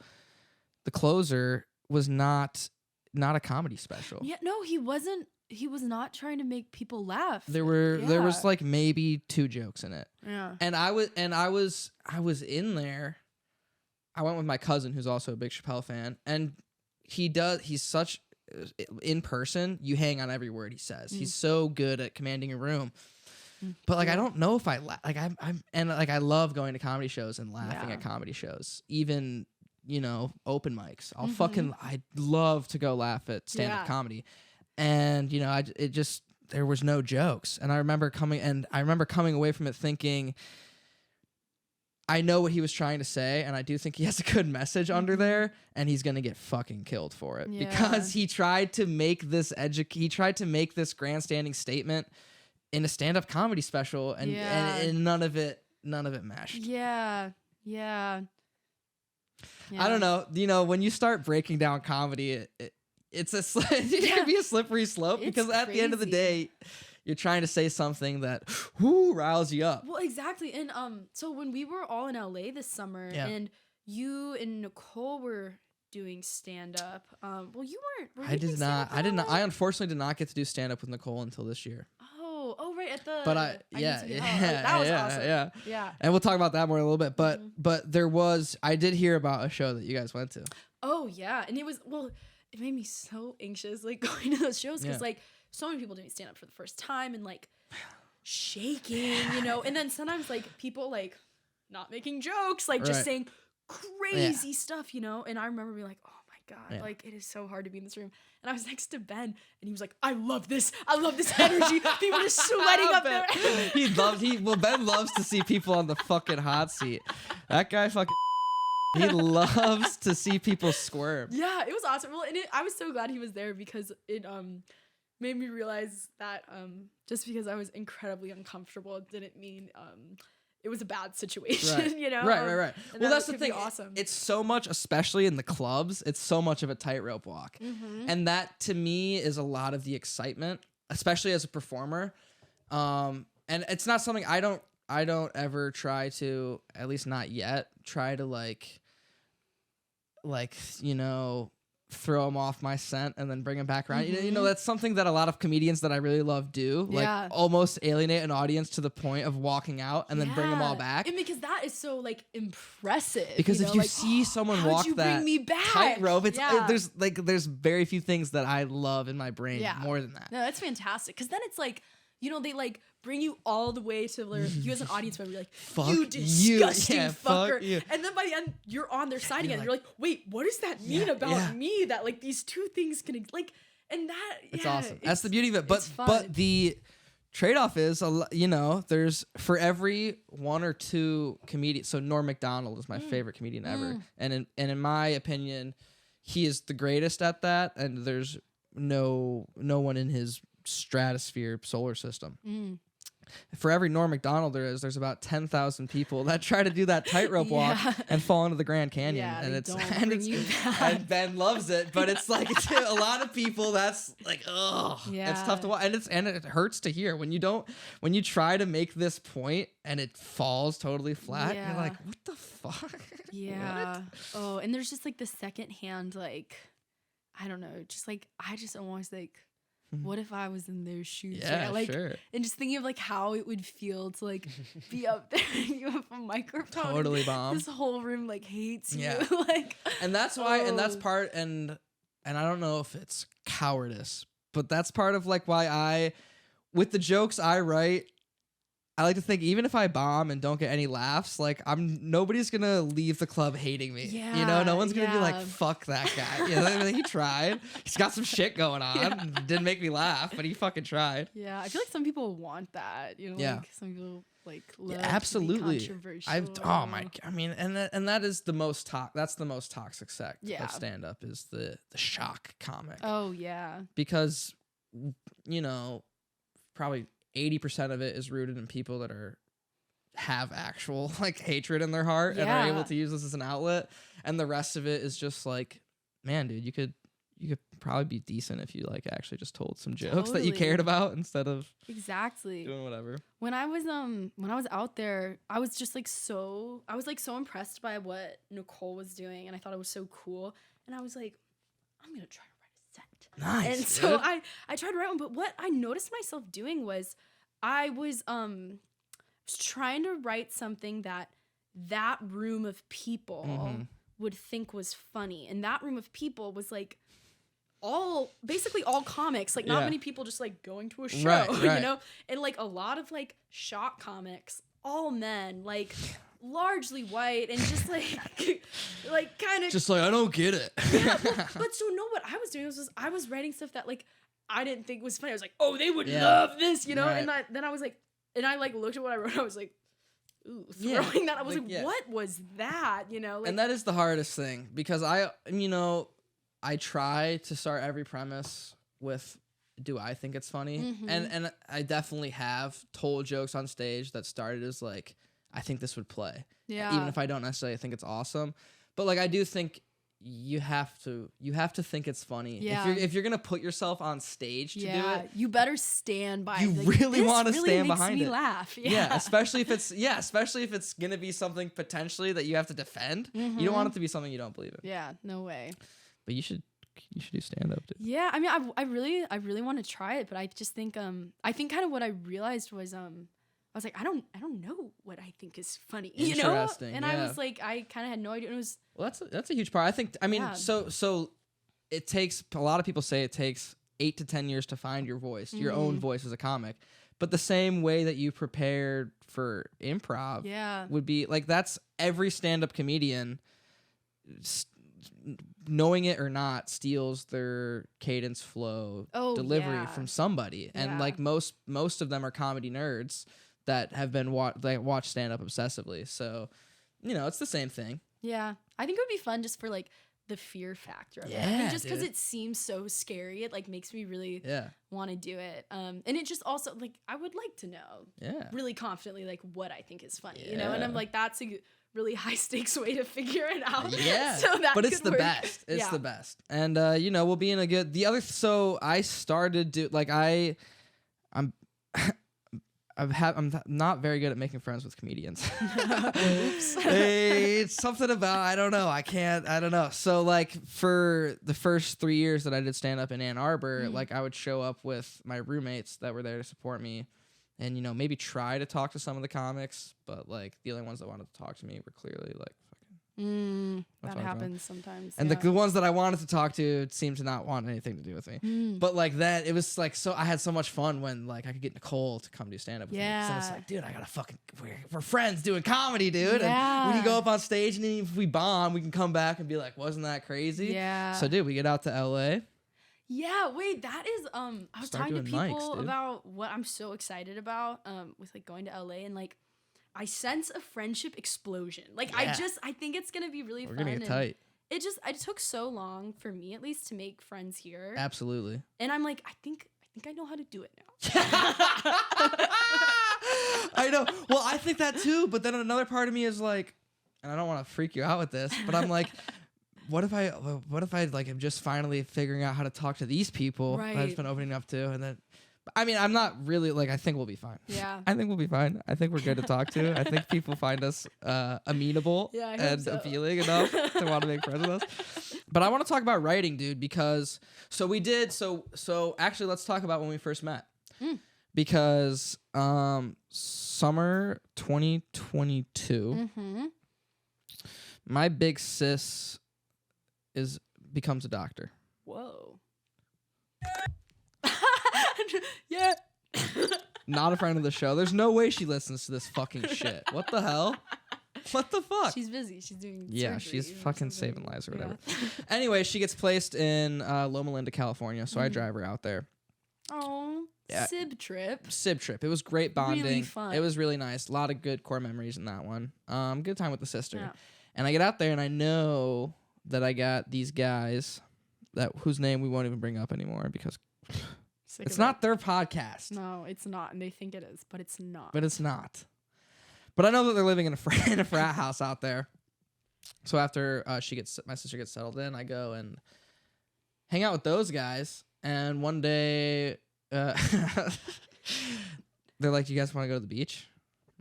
The Closer, was not a comedy special. Yeah, no, he wasn't. He was not trying to make people laugh. There was like maybe 2 jokes in it. Yeah. And I was in there. I went with my cousin who's also a big Chappelle fan, and he's such in person, you hang on every word he says. He's so good at commanding a room. But like, I don't know if I like I love going to comedy shows and laughing at comedy shows, even, you know, open mics. I love to go laugh at stand-up comedy. And, you know, there was no jokes. And I remember coming away from it thinking, I know what he was trying to say, and I do think he has a good message under there, and he's gonna get fucking killed for it because he tried to make this grandstanding statement in a stand-up comedy special, and none of it meshed. Yeah. I don't know. You know, when you start breaking down comedy, it can be a slippery slope because at the end of the day, you're trying to say something that riles you up. Well, exactly. And so when we were all in LA this summer, and you and Nicole were doing stand up, well, you weren't. I did not. I unfortunately did not get to do stand up with Nicole until this year. Oh, right at the. But that was awesome. Yeah. And we'll talk about that more in a little bit. But I did hear about a show that you guys went to. Oh yeah, and it made me so anxious, like going to those shows because like so many people doing stand up for the first time and like shaking, you know, and then sometimes like people like not making jokes, like just saying crazy stuff, you know. And I remember being like, oh my God, like it is so hard to be in this room. And I was next to Ben and he was like, I love this energy. People just sweating up there. Ben loves to see people on the fucking hot seat. That guy he loves to see people squirm. Yeah, it was awesome. Well, and I was so glad he was there because it made me realize that just because I was incredibly uncomfortable didn't mean it was a bad situation, you know? Right. Well, that's the thing. Awesome. It's so much, especially in the clubs, it's so much of a tightrope walk. And that, to me, is a lot of the excitement, especially as a performer. And it's not something I don't ever try to, at least not yet, try to like, you know, throw them off my scent and then bring them back around. You know, that's something that a lot of comedians that I really love do, like almost alienate an audience to the point of walking out and then bring them all back. And because that is so like impressive. Because if you see someone walk that tightrope, there's very few things that I love in my brain more than that. No, that's fantastic. Because then it's like, you know, they like bring you all the way to you as an audience member. You're like, fuck you disgusting fucker. You. And then by the end, you're on their side again. You're like, wait, what does that mean about me? That like these two things can like, and that it's awesome. That's the beauty of it. But the trade-off is, you know, there's for every one or two comedians. So Norm Macdonald is my favorite comedian ever, and in my opinion, he is the greatest at that. And there's no one in his stratosphere solar system. For every Norm Macdonald there's about 10,000 people that try to do that tightrope walk and fall into the Grand Canyon. And Ben loves it, but it's like a lot of people that's like, it's tough to watch, and it hurts to hear when you try to make this point and it falls totally flat. You're like, what the fuck? Yeah. Oh, and there's just like the secondhand, like, I don't know, just like I just almost like, what if I was in their shoes? Yeah, like, sure. And just thinking of like how it would feel to like be up there and you have a microphone. Totally bomb. This whole room like hates you. Like, and that's why, and that's part, and I don't know if it's cowardice, but that's part of like why with the jokes I write, I like to think even if I bomb and don't get any laughs, like nobody's gonna leave the club hating me. Yeah, you know, no one's gonna be like, fuck that guy. You know, he tried. He's got some shit going on. Didn't make me laugh, but he fucking tried. Yeah, I feel like some people want that. You know, like some people like love absolutely. to be controversial. I mean, and that is the most that's the most toxic sect of stand up is the shock comic. Oh yeah. Because, you know, probably 80% of it is rooted in people that have actual like hatred in their heart and are able to use this as an outlet, and the rest of it is just like, man, dude, you could probably be decent if you like actually just told some jokes that you cared about instead of doing whatever. When I was out there, I was just like so impressed by what Nicole was doing, and I thought it was so cool, and I was like, I'm gonna try to write a set. Nice. And so I tried to write one, but what I noticed myself doing was I was trying to write something that room of people would think was funny, and that room of people was like basically all comics, like not many people just like going to a show, Right. you know, and like a lot of like shock comics, all men, like largely white and just like like kind of just like I don't get it. yeah, but so no, what I was doing was I was writing stuff that like I didn't think was funny. I was like, oh, they would love this, you know, right. and then I was like, and I like looked at what I wrote, I was like, ooh, throwing that. I was like, what was that? You know, like, and that is the hardest thing because I try to start every premise with, do I think it's funny? Mm-hmm. And I definitely have told jokes on stage that started as like, I think this would play. yeah, Even if I don't necessarily think it's awesome. But like, I do think you have to think it's funny. Yeah. If you're gonna put yourself on stage to do it, you better stand by. You like, really want to stand makes behind me it. Laugh. Yeah, especially if it's gonna be something potentially that you have to defend. Mm-hmm. You don't want it to be something you don't believe in. Yeah, no way. But you should do stand up, dude. Yeah, I mean, I really want to try it, but I just think I think kind of what I realized was I was like, I don't know what I think is funny, you know? Interesting, And yeah. I was like, I kind of had no idea. And it was Well, that's a huge part. I think. I mean, Yeah. so it takes a lot of people say it takes 8 to 10 years to find your voice, your own voice as a comic. But the same way that you prepared for improv, yeah, would be like that's every stand-up comedian. Knowing it or not, steals their cadence, flow, delivery from somebody, and Yeah. like most of them are comedy nerds that have been watch stand up obsessively. So, it's the same thing. yeah. I think it would be fun just for like the fear factor of it. I mean, just because it seems so scary, it like makes me really want to do it. And it just also like I would like to know, really confidently, like what I think is funny, you know. And I'm like, that's a really high stakes way to figure it out. Yeah, so that but it's the work. best. It's the best. And we'll be in a good. The other. So I started I'm not very good at making friends with comedians. Oops. Hey, it's something about I don't know. So like for the first 3 years that I did stand up in Ann Arbor, like I would show up with my roommates that were there to support me. And, maybe try to talk to some of the comics, but, like, the only ones that wanted to talk to me were clearly, like, fucking... that happens sometimes. And the ones that I wanted to talk to seemed to not want anything to do with me. But, like, it was, like, so... I had so much fun when, like, I could get Nicole to come do stand-up with me. So I was like, dude, I gotta fucking... We're friends doing comedy, dude. Yeah. And we can go up on stage, and then if we bomb, we can come back and be like, wasn't that crazy? Yeah. So, dude, we get out to L.A., yeah, wait, that is I was Start talking to doing people mics, about what I'm so excited about with like going to LA, and like I sense a friendship explosion. Like I think it's going to be really fun. We're gonna get tight. It took so long for me at least to make friends here. Absolutely. And I'm like, I think I know how to do it now. I know. Well, I think that too, but then another part of me is like, and I don't want to freak you out with this, but I'm like, what if I like am just finally figuring out how to talk to these people that I've been opening up to, and then, I mean, I'm not really like, I think we'll be fine. Yeah. I think we'll be fine. I think we're good to talk to. I think people find us amenable and appealing enough to want to make friends with us. But I want to talk about writing, dude, because so actually let's talk about when we first met. Because summer 2022, my big sis becomes a doctor. Whoa. Yeah. Not a friend of the show. There's no way she listens to this fucking shit. What the hell? What the fuck? She's busy. She's doing yeah, surgery she's fucking saving lives or whatever. Yeah. Anyway, she gets placed in Loma Linda, California, so I drive her out there. Oh, Sib trip. It was great bonding. Really fun. It was really nice. A lot of good core memories in that one. Good time with the sister. Yeah. And I get out there and I know that I got these guys whose name we won't even bring up anymore because it's not their podcast. No, it's not. And they think it is, but it's not. But it's not. But I know that they're living in a frat house out there. So after my sister gets settled in, I go and hang out with those guys. And one day, they're like, "You guys want to go to the beach?"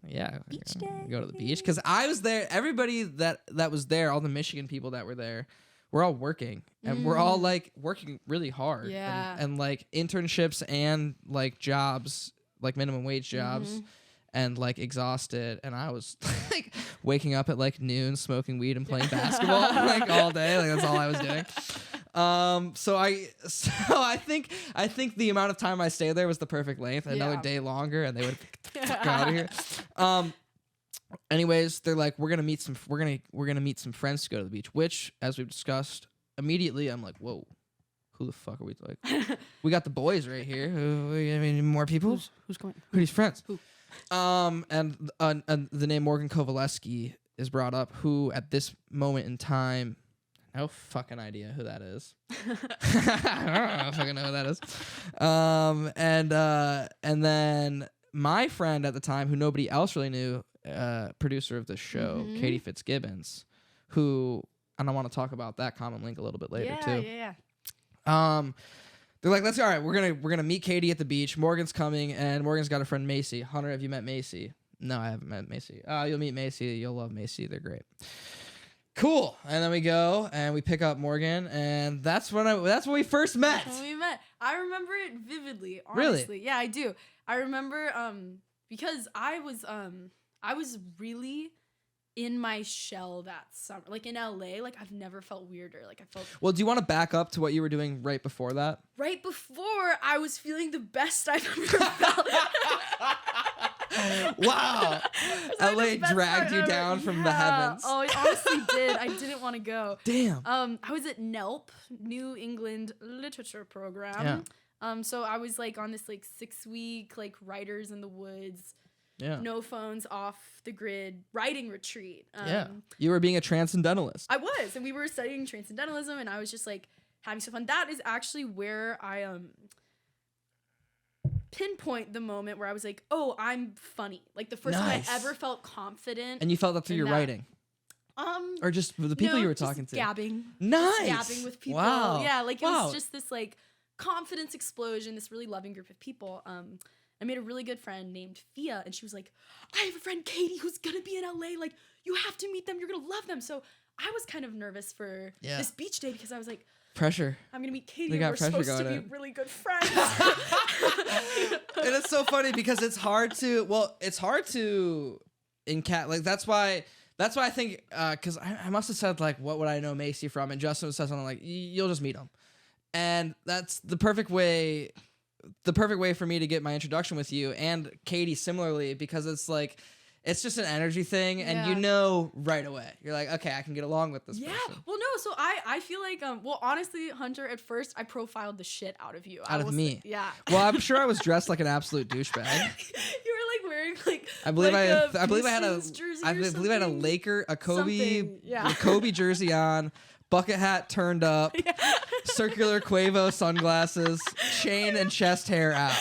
Yeah, beach day. Go to the beach because I was there. Everybody that was there, all the Michigan people that were there, we're all working and we're all like working really hard. Yeah, and like internships and like jobs, like minimum wage jobs. And like exhausted, and I was like waking up at like noon, smoking weed and playing basketball like all day. Like that's all I was doing. So I think the amount of time I stayed there was the perfect length. Another day longer, and they would get the fuck out of here. Anyways, they're like, we're gonna meet some friends to go to the beach. Which, as we've discussed, immediately I'm like, whoa, who the fuck are we like? We got the boys right here. I mean, more people. Who's going? Who are these friends? Who? And the name Morgan Kowaleski is brought up. Who at this moment in time, no fucking idea who that is. I don't fucking know who that is. And then my friend at the time, who nobody else really knew, producer of the show, Katie Fitzgibbons, who, and I want to talk about that common link a little bit later too. Yeah. They're like, let's go. All right, we're gonna meet Katie at the beach. Morgan's coming, and Morgan's got a friend Macy. Hunter, have you met Macy? No, I haven't met Macy. You'll meet Macy. You'll love Macy. They're great. Cool. And then we go and we pick up Morgan, and that's when we first met. That's when we met. I remember it vividly. Honestly, really? Yeah, I do. I remember because I was really in my shell that summer, like in LA. Like I've never felt weirder. Like I felt. Well, do you want to back up to what you were doing right before that? Right before, I was feeling the best I've ever felt. Wow. LA dragged you down from the heavens. Oh, it honestly did. I didn't want to go. Damn. I was at NELP, New England Literature Program. Yeah. So I was like on this like 6-week like writers in the woods. Yeah. No phones, off the grid writing retreat. Yeah. You were being a transcendentalist. I was, and we were studying transcendentalism, and I was just like having some fun. That is actually where I pinpoint the moment where I was like, oh, I'm funny. Like the first time I ever felt confident. And you felt that through your writing? Or just the people you were talking to? Gabbing. Nice. Gabbing with people. Wow. Yeah, like it was just this like confidence explosion, this really loving group of people. I made a really good friend named Fia, and she was like, I have a friend, Katie, who's gonna be in LA. Like, you have to meet them. You're gonna love them. So I was kind of nervous for this beach day because I was like, pressure. I'm gonna meet Katie. We're supposed to be really good friends. And it's so funny because it's hard to like that's why I think because I must have said like, what would I know Macy from? And Justin said something like, you'll just meet him, and that's the perfect way for me to get my introduction with you and Katie similarly, because it's like, it's just an energy thing, and you know right away. You're like, okay, I can get along with this person. Well, no, so I feel like, well, honestly, Hunter, at first, I profiled the shit out of you. Out of me? Yeah. Well, I'm sure I was dressed like an absolute douchebag. You were like wearing like I believe I had a Kobe jersey on, bucket hat turned up, circular Quavo sunglasses, chain and chest hair out.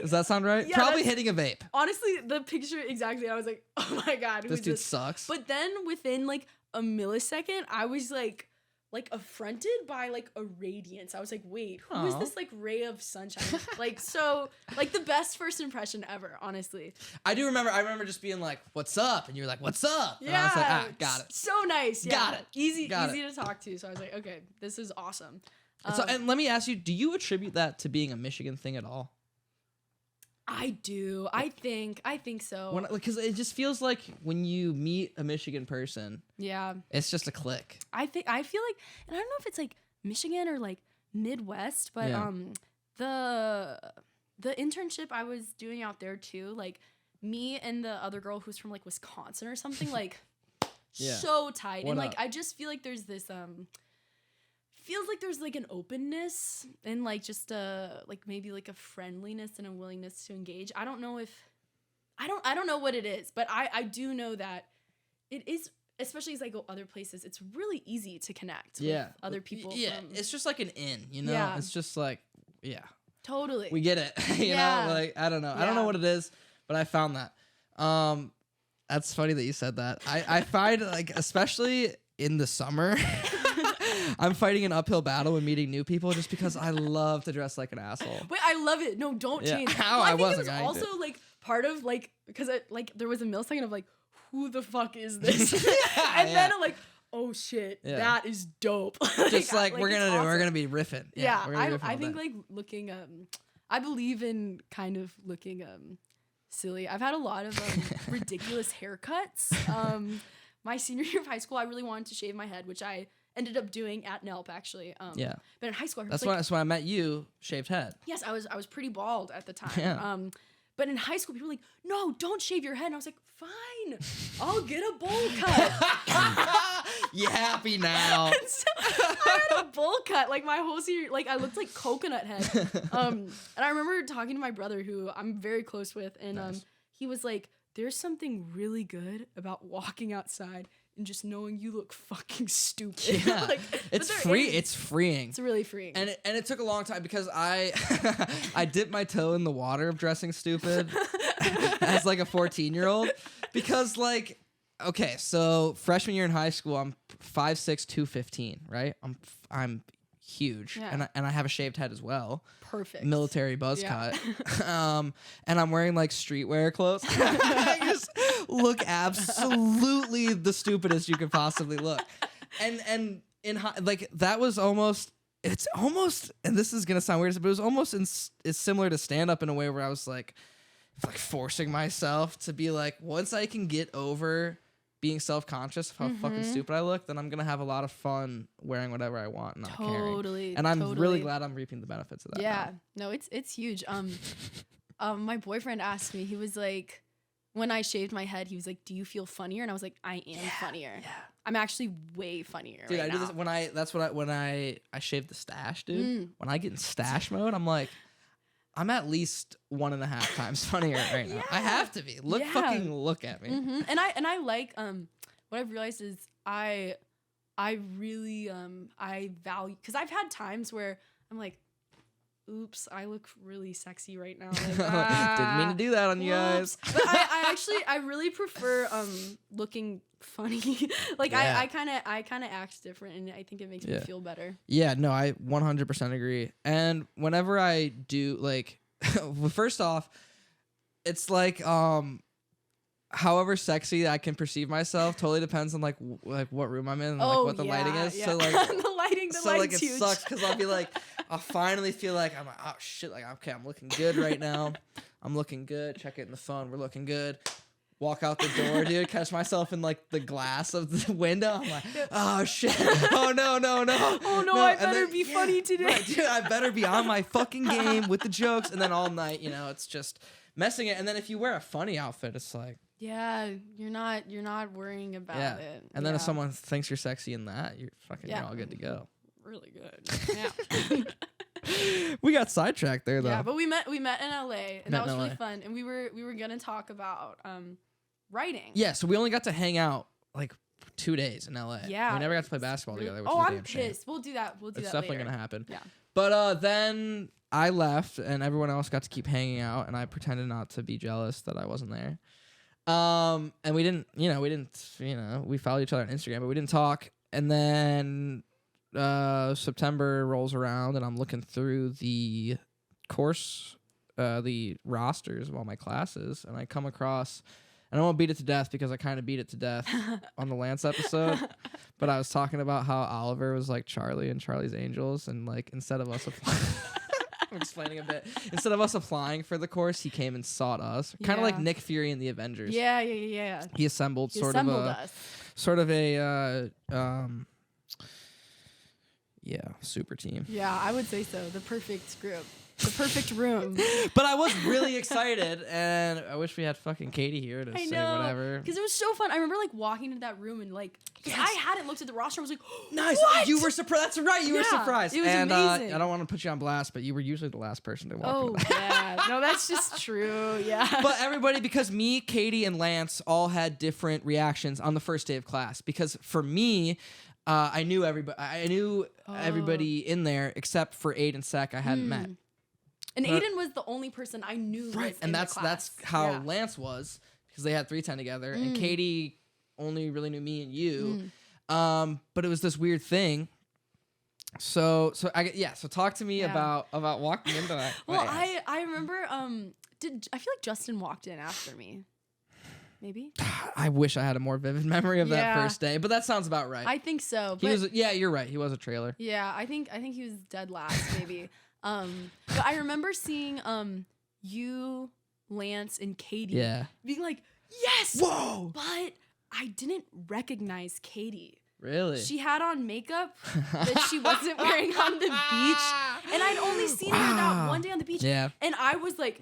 Does that sound right? Yeah, probably hitting a vape. Honestly, the picture exactly. I was like, oh my God, this dude sucks. But then within like a millisecond, I was like affronted by like a radiance. I was like, wait, who is this like ray of sunshine? Like, so like the best first impression ever, honestly. I remember just being like, what's up? And you were like, what's up? Yeah. And I was like, got it. So nice. Yeah. Got it. Easy to talk to. So I was like, okay, this is awesome. And let me ask you, do you attribute that to being a Michigan thing at all? I do. I think so. Because it just feels like when you meet a Michigan person, it's just a click. I feel like, and I don't know if it's like Michigan or like Midwest, but the internship I was doing out there too, like me and the other girl who's from like Wisconsin or something, like so tight. And like I just feel like there's this feels like there's like an openness and like just like maybe like a friendliness and a willingness to engage. I don't know what it is, but I do know that it is, especially as I go other places, it's really easy to connect with other people. Yeah, it's just like an in, you know? Yeah. It's just like, totally. We get it. you know, like I don't know. I don't know what it is, but I found that. That's funny that you said that. I find like, especially in the summer, I'm fighting an uphill battle when meeting new people just because I love to dress like an asshole. Wait, I love it. No, don't change. How? Well, I wasn't going to. Also, like, part of, like, because like there was a millisecond of, like, who the fuck is this? Then I'm like, oh, shit, that is dope. Just, like we're gonna be riffing. I think, like, looking, I believe in kind of looking, silly. I've had a lot of ridiculous haircuts. My senior year of high school, I really wanted to shave my head, which I ended up doing at NELP actually. Yeah. But in high school, That's why I met you, shaved head. Yes, I was pretty bald at the time. Yeah. But in high school, people were like, no, don't shave your head. And I was like, fine, I'll get a bowl cut. You happy now? And so I had a bowl cut, like my whole senior, like I looked like coconut head. And I remember talking to my brother, who I'm very close with, and Nice. He was like, there's something really good about walking outside and just knowing you look fucking stupid. Yeah. Like, It's but there free. is. It's freeing. It's really freeing. And it took a long time because I I dipped my toe in the water of dressing stupid as like a 14-year-old because like, okay, so freshman year in high school, I'm 5'6", 215, right? I'm huge, Yeah. and I have a shaved head as well. Perfect. Military buzz Yeah. cut. And I'm wearing like streetwear clothes. I just look absolutely the stupidest you could possibly look. And in like that was almost, it's almost, and this is gonna sound weird, but it was almost it's similar to stand up in a way where I was like forcing myself to be like, once I can get over being self-conscious of how fucking stupid I look, then I'm gonna have a lot of fun wearing whatever I want and not caring. And I'm really glad I'm reaping the benefits of that. Yeah, now. no, it's huge. My boyfriend asked me, he was like, when I shaved my head, he was like, do you feel funnier? And I was like, I am funnier. Yeah. I'm actually way funnier. Dude, right I do now. this when I shaved the stash, dude. When I get in stash mode, I'm like, I'm at least 1.5 times funnier right now. I have to be. Look at me. And I like what I've realized is I really I value, because I've had times where I'm like, oops, I look really sexy right now. Like, didn't mean to do that on you guys. But I really prefer looking funny. Like Yeah. I kind of act different, and I think it makes me feel better. Yeah, no, I 100% agree. And whenever I do, like, well, first off, it's like, however sexy I can perceive myself totally depends on like what room I'm in and like what the lighting is. Yeah. So like the lighting's like it huge. sucks because I'll be like, I'll finally feel like I'm like, oh shit, like okay, I'm looking good right now. I'm looking good. Check it in the phone. We're looking good. Walk out the door, dude. Catch myself in like the glass of the window. I'm like, oh shit. Oh no. Oh no, I better be funny today. Right, dude, I better be on my fucking game with the jokes. And then all night, it's just messing it. And then if you wear a funny outfit, it's like, yeah, you're not worrying about it. And then if someone thinks you're sexy in that, you're all good to go. Really good. Yeah. We got sidetracked there though. Yeah, but we met in LA, and that was really fun. And we were gonna talk about writing. Yeah, so we only got to hang out like 2 days in LA. Yeah. We never got to play basketball together, which oh, is a I'm damn shame. pissed. We'll do that. It's definitely later. gonna happen. Yeah. But then I left and everyone else got to keep hanging out, and I pretended not to be jealous that I wasn't there. And we didn't, we followed each other on Instagram, but we didn't talk. And then September rolls around and I'm looking through the course, the rosters of all my classes, and I come across, and I won't beat it to death because I kind of beat it to death on the Lance episode, but I was talking about how Oliver was like Charlie and Charlie's Angels, and like instead of us I'm explaining a bit. Instead of us applying for the course, he came and sought us. Kind of like Nick Fury in the Avengers. Yeah. He assembled sort of a super team. Yeah, I would say so. The perfect group. The perfect room. But I was really excited, and I wish we had fucking Katie here to say whatever. Because it was so fun. I remember like walking into that room and like, I hadn't looked at the roster. I was like, nice. What? You were surprised. That's right. You were surprised. It was amazing. I don't want to put you on blast, but you were usually the last person to walk. Oh yeah. No, that's just true. Yeah. But everybody, because me, Katie, and Lance all had different reactions on the first day of class. Because for me, I knew everybody. I knew everybody in there except for Aid and Sec. I hadn't met. And Aiden was the only person I knew. Right, and that's how Lance was, because they had 310 together, and Katie only really knew me and you. But it was this weird thing. So talk to me about walking into that. Well, I remember I feel like Justin walked in after me. Maybe. I wish I had a more vivid memory of that first day, but that sounds about right. I think so. You're right. He was a trailer. Yeah, I think he was dead last, maybe. But I remember seeing you, Lance, and Katie being like, yes! Whoa! But I didn't recognize Katie. Really? She had on makeup that she wasn't wearing on the beach. And I'd only seen her that one day on the beach. Yeah. And I was like,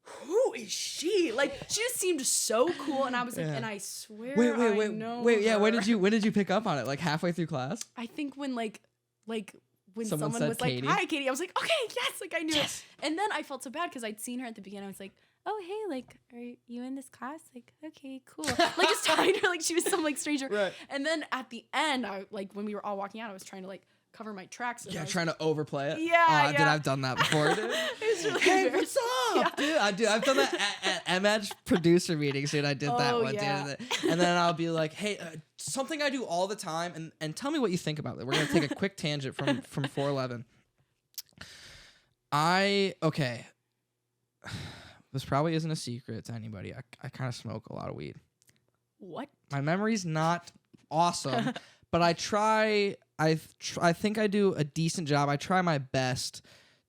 who is she? Like, she just seemed so cool. And I was like, and I swear I know yeah. her. When did you pick up on it? Like halfway through class? I think when when Someone someone said was Katie. like, hi, Katie, I was like, okay, yes, like I knew it. And then I felt so bad because I'd seen her at the beginning. I was like, oh, hey, like, are you in this class? Like, okay, cool. Like, just talking to her like she was some, like, stranger. Right. And then at the end, when we were all walking out, I was trying to, like, cover my tracks. Yeah, trying to overplay it. Yeah, Dude, I've done that before, dude. It was really hey, what's up, dude? I've done that at MH producer meetings, dude. I did that one, dude. And then I'll be like, hey, something I do all the time, and tell me what you think about it. We're going to take a quick tangent from 411. This probably isn't a secret to anybody. I kind of smoke a lot of weed. What? My memory's not awesome, but I try. I think I do a decent job. I try my best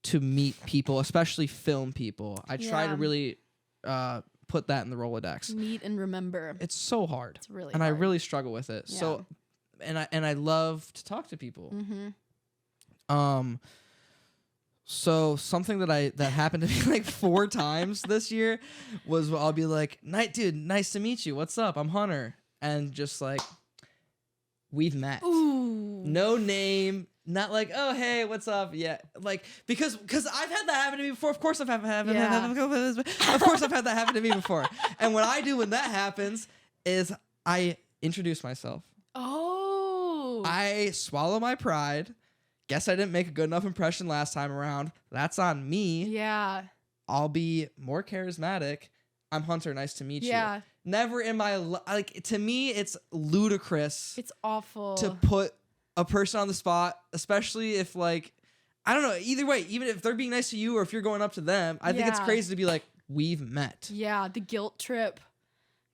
to meet people, especially film people. I try to really put that in the Rolodex. Meet and remember. It's so hard. It's really and hard. I really struggle with it. Yeah. So, and I love to talk to people. Mm-hmm. So something that happened to me like 4 times this year was I'll be like, dude, nice to meet you. What's up? I'm Hunter. And just like, we've met. Ooh. No name. Not like, oh, hey, what's up? Yeah. Like, because I've had that happen to me before. Of course I've had that happen to me before. And when that happens is I introduce myself. Oh. I swallow my pride. Guess I didn't make a good enough impression last time around. That's on me. Yeah. I'll be more charismatic. I'm Hunter. Nice to meet you. Never in my to me, it's ludicrous. It's awful to put a person on the spot, especially if I don't know. Either way, even if they're being nice to you or if you're going up to them, I think it's crazy to be like, we've met. Yeah, the guilt trip.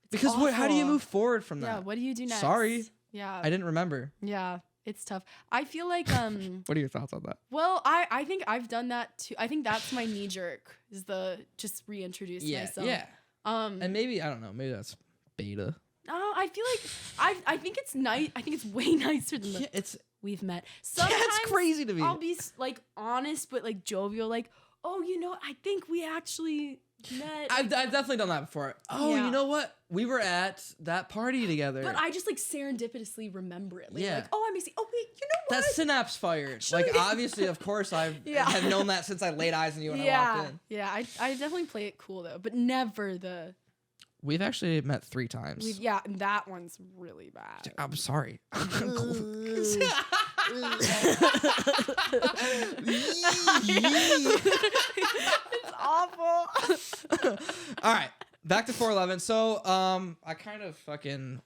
It's because awful. how do you move forward from that? Yeah, what do you do next? Sorry. Yeah. I didn't remember. Yeah. It's tough. I feel like What are your thoughts on that? Well, I think I've done that too. I think that's my knee jerk is the just reintroduce myself. Yeah. And maybe I don't know, maybe that's beta. No, I feel like I think it's nice. I think it's way nicer than the we've met. Sometimes it's crazy to me. I'll be like honest but like jovial, like, oh, I think we actually met. I've definitely done that before. Oh, you know what? We were at that party together. But I just like serendipitously remember it. Like, oh, I'm Macy. Oh, wait, you know what? That synapse fired. Actually. Like, obviously, of course, I have known that since I laid eyes on you when I walked in. Yeah, I definitely play it cool, though, but never the... We've actually met 3 times. And that one's really bad. I'm sorry. It's awful. All right, back to 411. So, I kind of fucking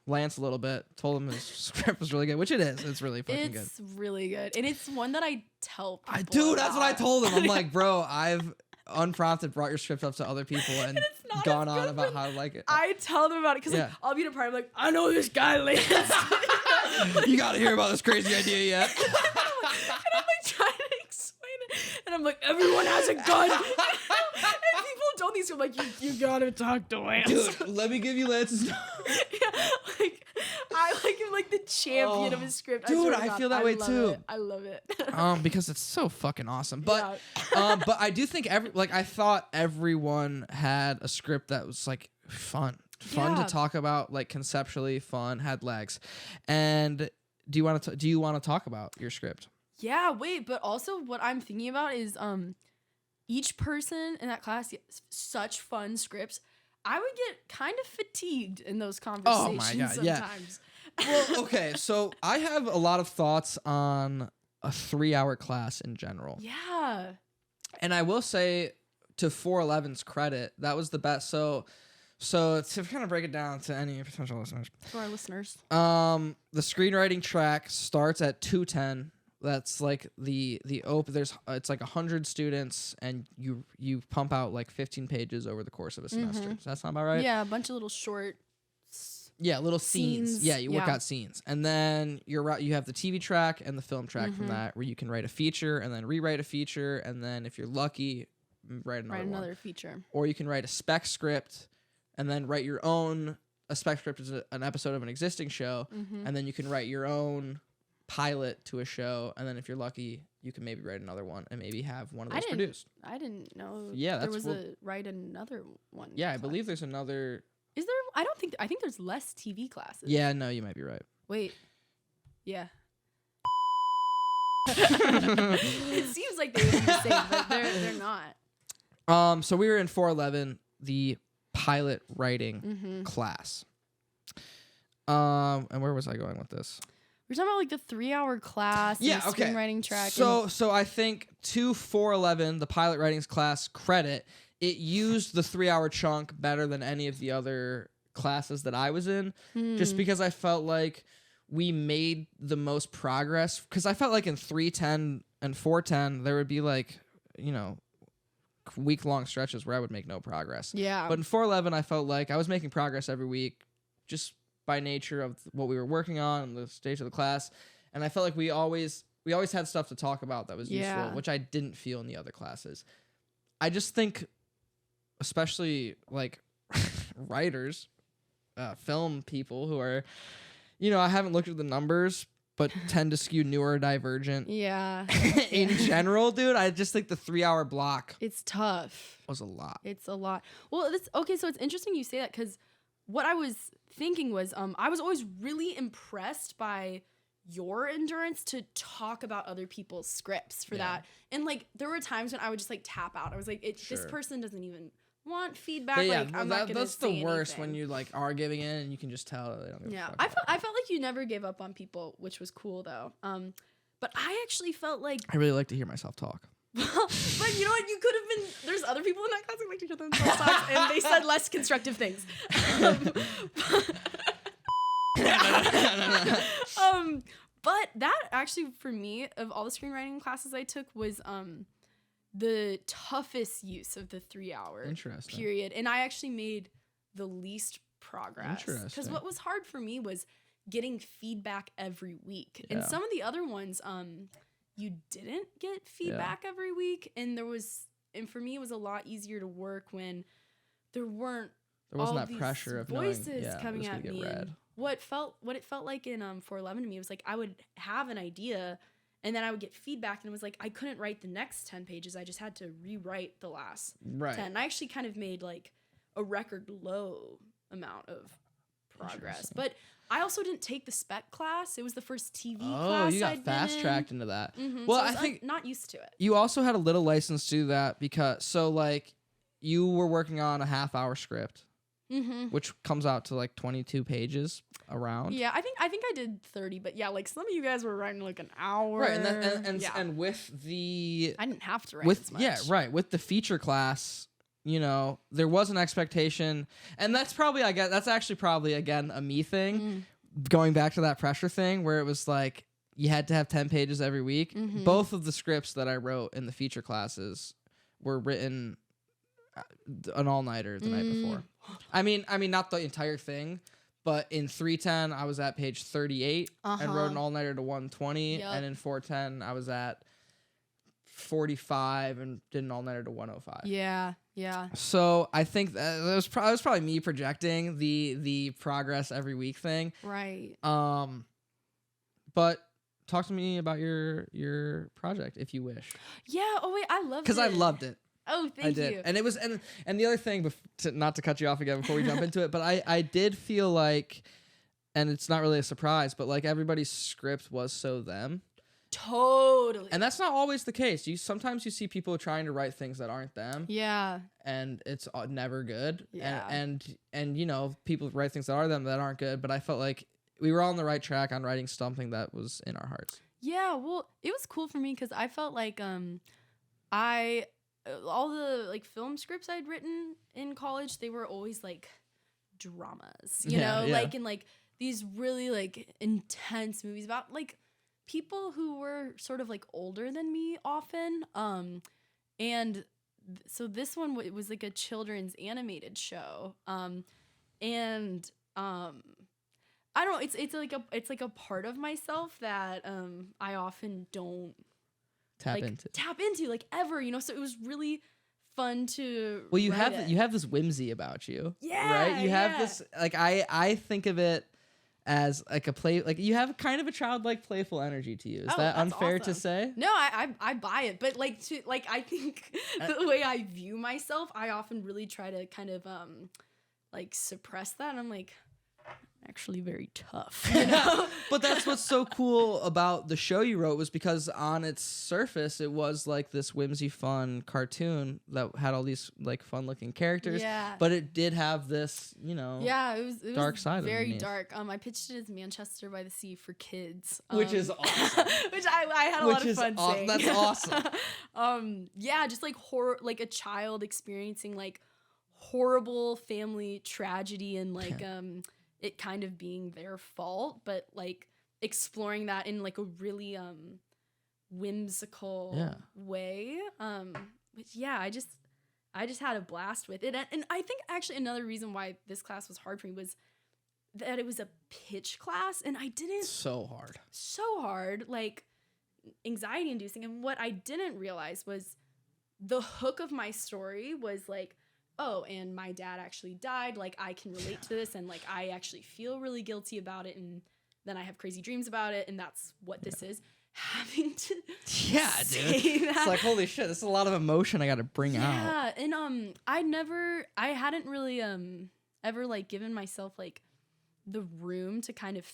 Lance a little bit. Told him his script was really good, which it is. It's really fucking good. It's really good, and it's one that I tell people. Dude, that's what I told him. I'm like, bro, I've unprompted brought your script up to other people and gone on about how to like it. I tell them about it because I'll be at a party. I'm like, I know this guy, Lance. You got to hear about this crazy idea yet? And I'm like trying to explain it, and I'm like, everyone has a gun. And people don't these. I'm like, you gotta talk to Lance. Dude, let me give you Lance's. Like I like him like the champion of his script. Dude, I feel that way too. I love it. Because it's so fucking awesome. But but I do think I thought everyone had a script that was like fun to talk about, like conceptually fun, had legs. And do you want to talk about your script? Yeah, wait, but also what I'm thinking about is each person in that class such fun scripts. I would get kind of fatigued in those conversations sometimes. Well, okay, so I have a lot of thoughts on a 3-hour class in general. Yeah. And I will say, to 411's credit, that was the best. So to kind of break it down to any potential listeners. For our listeners. The screenwriting track starts at 210. That's like the open. It's like 100 students, and you pump out like 15 pages over the course of a semester. Does that sound about right? Yeah, a bunch of little short. Yeah, little scenes. Yeah, you work out scenes, and then you have the TV track and the film track from that, where you can write a feature and then rewrite a feature, and then if you're lucky, write another feature. Or you can write a spec script, and then write your own a spec script is an episode of an existing show, and then you can write your own pilot to a show, and then if you're lucky, you can maybe write another one and maybe have one of those produced. I didn't know. Yeah, there was write another one. Yeah, I believe there's another. Is there? I think there's less TV classes. Yeah, no, you might be right. Wait. Yeah. It seems like they would be the same, but they're not. So we were in 411, the pilot writing class. And where was I going with this? We're talking about like the 3-hour class. Yeah, and okay. Screenwriting track. So I think to 411, the pilot writings class credit, it used the 3-hour chunk better than any of the other classes that I was in, just because I felt like we made the most progress. Because I felt like in 310 and 410, there would be like, week-long stretches where I would make no progress. Yeah. But in 411, I felt like I was making progress every week, just by nature of what we were working on and the stage of the class. And I felt like we always had stuff to talk about that was useful, which I didn't feel in the other classes. I just think, especially like writers, film people who are, I haven't looked at the numbers, but tend to skew neurodivergent. Yeah. In general, dude, I just think the 3-hour block. It's tough. Was a lot. It's a lot. Well, okay, so it's interesting you say that, because what I was thinking was I was always really impressed by your endurance to talk about other people's scripts for that. And like there were times when I would just like tap out. I was like, this person doesn't even want feedback. But yeah, like I'm not gonna that's the say worst anything. when you like are giving in and you can just tell they don't give a fuck I felt like you never gave up on people, which was cool though. But I actually felt like I really like to hear myself talk. but you know what? You could have been. There's other people in that class who like to hear themselves talk, and they said less constructive things. But that actually, for me, of all the screenwriting classes I took, was the toughest use of the 3-hour period, and I actually made the least progress. Because what was hard for me was getting feedback every week, and some of the other ones, you didn't get feedback every week, and for me it was a lot easier to work when there wasn't that pressure of voices coming at me. What it felt like in 411 to me was like I would have an idea and then I would get feedback, and it was like I couldn't write the next 10 pages. I just had to rewrite the last 10. And I actually kind of made like a record low amount of progress. But I also didn't take the spec class. It was the first TV class. Oh, you got fast tracked into that. Well, so I think not used to it. You also had a little license to do that because you were working on a half-hour script, which comes out to like 22 pages around. Yeah, I think I did 30, but yeah, like some of you guys were writing like an hour. Right, and with the I didn't have to write as much. Yeah, right. With the feature class, there was an expectation, and that's actually probably again a me thing. Going back to that pressure thing where it was like you had to have 10 pages every week. Both of the scripts that I wrote in the feature classes were written an all-nighter the night before. I mean not the entire thing, but in 310 I was at page 38 and wrote an all-nighter to 120, and in 410 I was at 45 and did an all-nighter to 105. Yeah. So I think that was probably me projecting the progress every week thing. Right. But talk to me about your project if you wish. Yeah. Oh wait, I loved it. Because I loved it. Oh, thank you. And it was and the other thing, not to cut you off again before we jump into it, but I did feel like, and it's not really a surprise, but like everybody's script was so them. Totally. And that's not always the case. Sometimes you see people trying to write things that aren't them. Yeah. And it's never good. Yeah. And people write things that are them that aren't good, but I felt like we were all on the right track on writing something that was in our hearts. Yeah, well, it was cool for me because I felt like all the like film scripts I'd written in college, they were always like dramas, like in like these really like intense movies about like people who were sort of like older than me often. So this one it was like a children's animated show. I don't know, it's like a part of myself that I often don't tap into like ever, so it was really fun to. Well, you write have it. you have this whimsy about you. Yeah. Right. You have this like I think of it as like a play, like you have kind of a childlike playful energy to you. Is that unfair to say? No, I buy it, but like I think the way I view myself, I often really try to kind of like suppress that. And I'm like actually very tough, you know? But that's what's so cool about the show you wrote, was because on its surface it was like this whimsy fun cartoon that had all these like fun looking characters. Yeah. But it did have this, you know, it dark was side very underneath. dark. I pitched it as Manchester by the Sea for kids, Which is awesome. which I had a lot of fun saying. That's awesome. Yeah, just like horror, like a child experiencing like horrible family tragedy and like it kind of being their fault, but like exploring that in like a really whimsical way. But yeah, I just had a blast with it. And I think actually another reason why this class was hard for me was that it was a pitch class, and I didn't so hard, like anxiety inducing. And what I didn't realize was the hook of my story was like, oh, and my dad actually died. Like, I can relate to this, and like I actually feel really guilty about it, and then I have crazy dreams about it, and that's what this is. Having to say dude. that. It's like, holy shit, this is a lot of emotion I got to bring out. Yeah, and I hadn't really ever like given myself like the room to kind of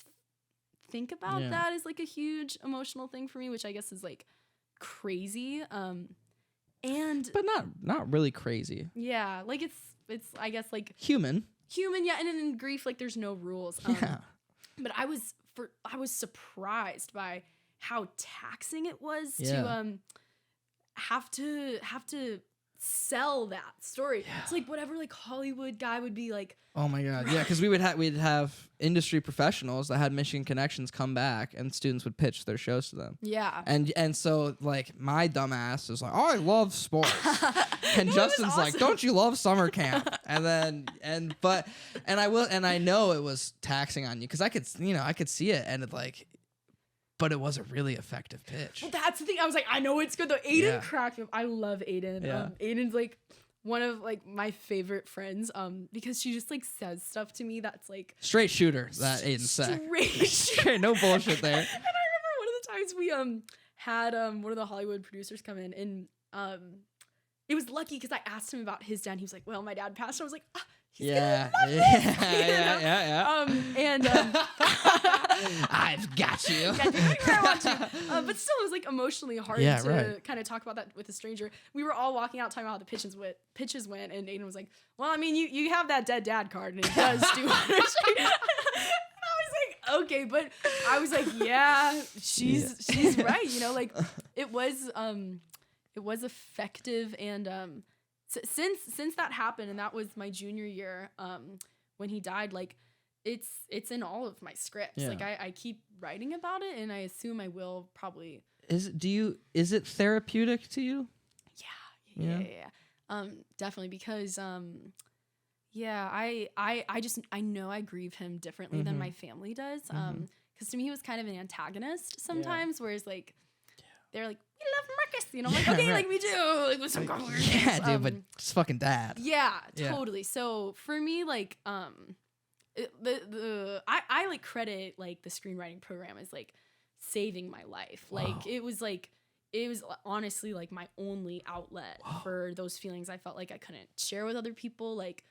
think about that as like a huge emotional thing for me, which I guess is like crazy. But not really crazy. Yeah, like it's I guess like human. Yeah, and in grief like there's no rules. But I was surprised by how taxing it was to have to sell that story. Yeah. It's like whatever like Hollywood guy would be like, oh my god, right. Yeah, because we'd have industry professionals that had Michigan connections come back, and students would pitch their shows to them. Yeah, and so like my dumb ass is like, oh, I love sports, and Justin's awesome. Like, don't you love summer camp? And I know it was taxing on you because I could see it, and it like. But it was a really effective pitch. Well, that's the thing. I was like, I know it's good though. Aiden cracked me up. I love Aiden. Yeah. Aiden's like one of like my favorite friends. Because she just like says stuff to me that's like straight shooter. That Aiden said. Straight, no bullshit there. And I remember one of the times we had one of the Hollywood producers come in, and it was lucky because I asked him about his dad. And he was like, "Well, my dad passed." And I was like, "Ah." Yeah. And I've got you. Yeah, do whatever I want to. But still, it was like emotionally hard to kind of talk about that with a stranger. We were all walking out talking about how the pitches went, and Aiden was like, "Well, I mean, you have that dead dad card, and it does do energy." And I was like, "Okay," but I was like, "Yeah, she's right." You know, like it was effective, and since that happened, and that was my junior year, when he died, like it's in all of my scripts. Like I keep writing about it, and I assume I will probably. Is it therapeutic to you? Yeah. Definitely, because I know I grieve him differently than my family does. Because to me he was kind of an antagonist sometimes, whereas like they're like, we love Marcus, you know, I'm like, okay, like we do, like with some conversations. Yeah, dude, but it's fucking dad. Yeah, totally. So for me, like, I like credit like the screenwriting program as like saving my life. Like it was honestly like my only outlet for those feelings I felt like I couldn't share with other people. Like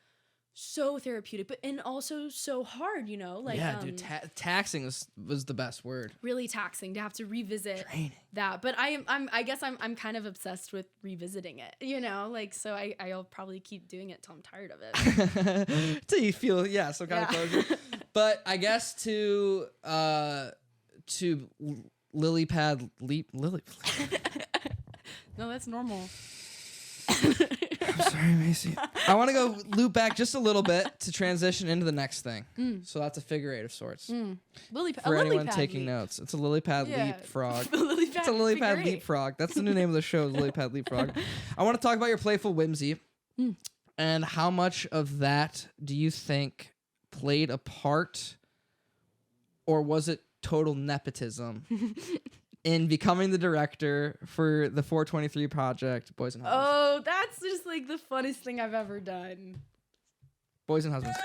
so therapeutic, but and also so hard, you know. Like dude, taxing was the best word. Really taxing to have to revisit that. But I guess I'm kind of obsessed with revisiting it, you know. Like so I'll probably keep doing it till I'm tired of it. Till you feel some kind of closure. But I guess to lily pad. No, that's normal. I'm sorry, Macy. I want to go loop back just a little bit to transition into the next thing. So that's a figure eight of sorts. For anyone taking notes, it's a lily pad leapfrog. It's a lily pad leapfrog. That's the new name of the show, lily pad leapfrog. I want to talk about your playful whimsy and how much of that do you think played a part, or was it total nepotism in becoming the director for the 423 project, Boys and Husbands. Oh, that's just like the funnest thing I've ever done. Boys and Husbands.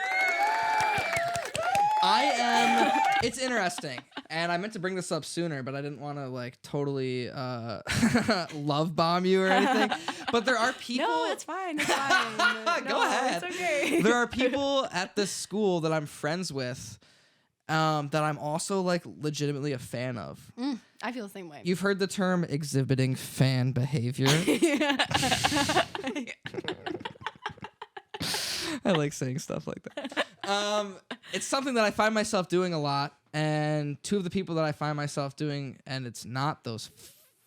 It's interesting, and I meant to bring this up sooner, but I didn't want to like totally love bomb you or anything. But there are people. No, it's fine. It's fine. Go ahead. It's okay. There are people at this school that I'm friends with, that I'm also like legitimately a fan of. I feel the same way. You've heard the term exhibiting fan behavior. I like saying stuff like that. It's something that I find myself doing a lot, and two of the people that I find myself doing, and it's not those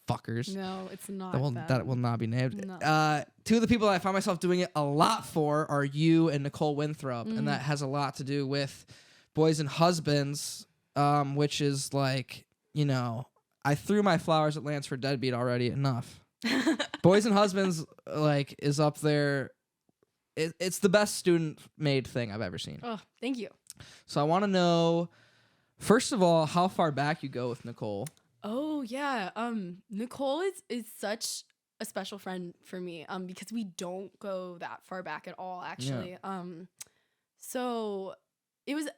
fuckers. No, it's not. That will not be named. No. Two of the people that I find myself doing it a lot for are you and Nicole Winthrop, and that has a lot to do with Boys and Husbands, which is like, you know, I threw my flowers at Lance for Deadbeat already. Enough. Boys and Husbands like is up there. It's the best student-made thing I've ever seen. Oh, thank you. So I want to know, first of all, how far back you go with Nicole. Oh yeah, Nicole is such a special friend for me. Because we don't go that far back at all, actually. Yeah. So it was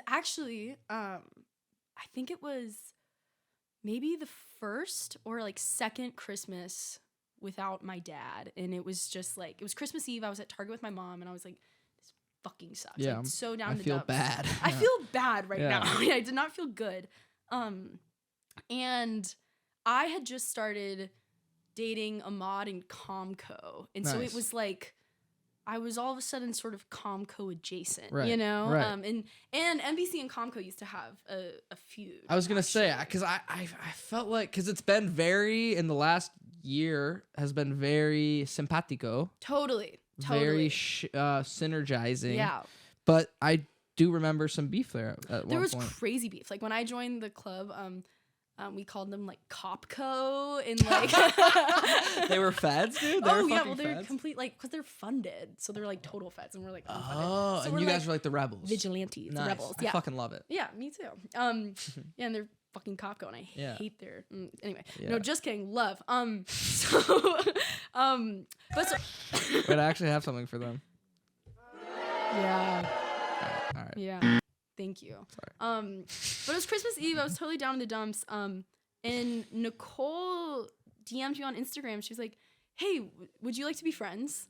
actually, I think it was maybe the first or like second Christmas without my dad, and it was just like, it was Christmas Eve. I was at Target with my mom, and I was like, this fucking sucks. Yeah, like, so down I to feel dumps. bad. I feel bad right Yeah. now. I did not feel good. And I had just started dating a mod in Comco, and so it Nice. was like I was all of a sudden sort of Comco adjacent, Right, you know. right. And NBC and Comco used to have a feud. I was gonna say, actually. because I felt like, because it's been very, in the last year, has been very simpatico, Totally. very synergizing. Yeah. But I do remember some beef there at There one was point. crazy beef. Like when I joined the club, we called them like Copco and like They were feds, dude. They were yeah, fucking well they're feds? complete like because they're funded, so they're like total feds, and we're like unfunded. Oh, so and we're you guys like were like the rebels. vigilantes, the Nice. rebels. I Yeah, fucking love it. yeah, me too. Yeah, and they're fucking Copco, and I Yeah. hate their. Anyway, Yeah. no, just kidding. Love. So, but so. Wait, I actually have something for them. Yeah. All right. Yeah. Thank you. Sorry. But it was Christmas Eve. I was totally down in the dumps. And Nicole DM'd me on Instagram. She was like, "Hey, would you like to be friends?"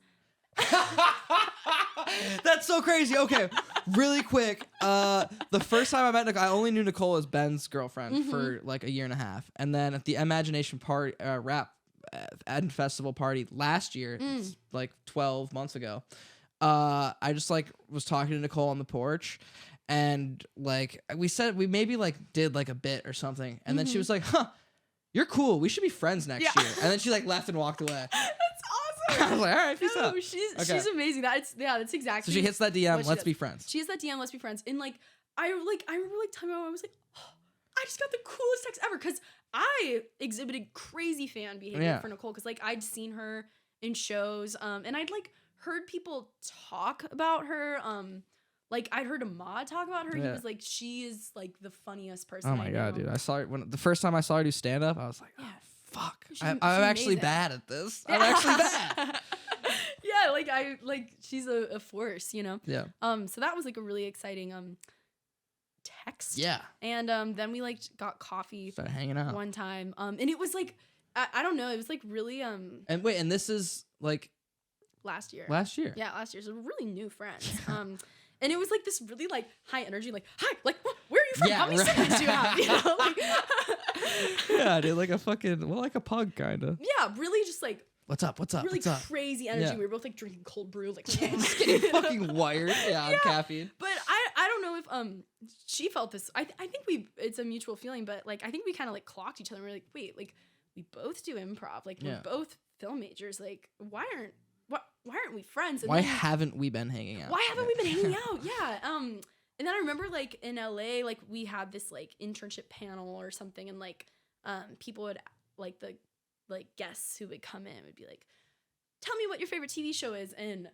That's so crazy. Okay, really quick. The first time I met Nicole, I only knew Nicole as Ben's girlfriend for like a year and a half, and then at the Imagination party, rap and festival party last year, it's like 12 months ago. I just like was talking to Nicole on the porch, and like we maybe like did like a bit or something, and then she was like, "Huh, you're cool. We should be friends next year." And then she like left and walked away. That's awesome. I was like, "All right, peace No, out." she's amazing. That's exactly. So she hits that DM. what she Let's does. be friends. She has that DM. Let's be friends. And like I remember like telling my mom, I was like, oh, I just got the coolest text ever, because I exhibited crazy fan behavior for Nicole, because like I'd seen her in shows, and I'd like heard people talk about her. Like I'd heard Ahmad talk about her. He was like, she is like the funniest person. Oh my god, dude! I saw her the first time I saw her do stand up. I was like, oh, fuck, She's I'm actually amazing. bad at this. I'm actually bad. Yeah, like she's a force, you know. Yeah. So that was like a really exciting text. Yeah. And then we like got coffee. Started hanging out one time. And it was like I don't know. It was like really And wait, and this is like last year. Yeah, last year. So we're really new friends. And it was like this really like high energy, like, hi, like, where are you from? Yeah, How many right. siblings do you have? You know, like, yeah, dude, like a fucking, well, like a pug kind of. yeah, really just like What's up? What's up? really What's up? crazy energy. Yeah. We were both like drinking cold brew, like Just getting fucking wired. Yeah, on caffeine. But I don't know if she felt this. I think it's a mutual feeling, but like I think we kind of like clocked each other. And we're like, wait, like we both do improv, like we're both film majors. Like why aren't we friends? And Why then, haven't we been hanging out? Why haven't we been hanging out? Yeah. And then I remember like in LA, like we had this like internship panel or something, and like people would like the like guests who would come in would be like, tell me what your favorite TV show is, and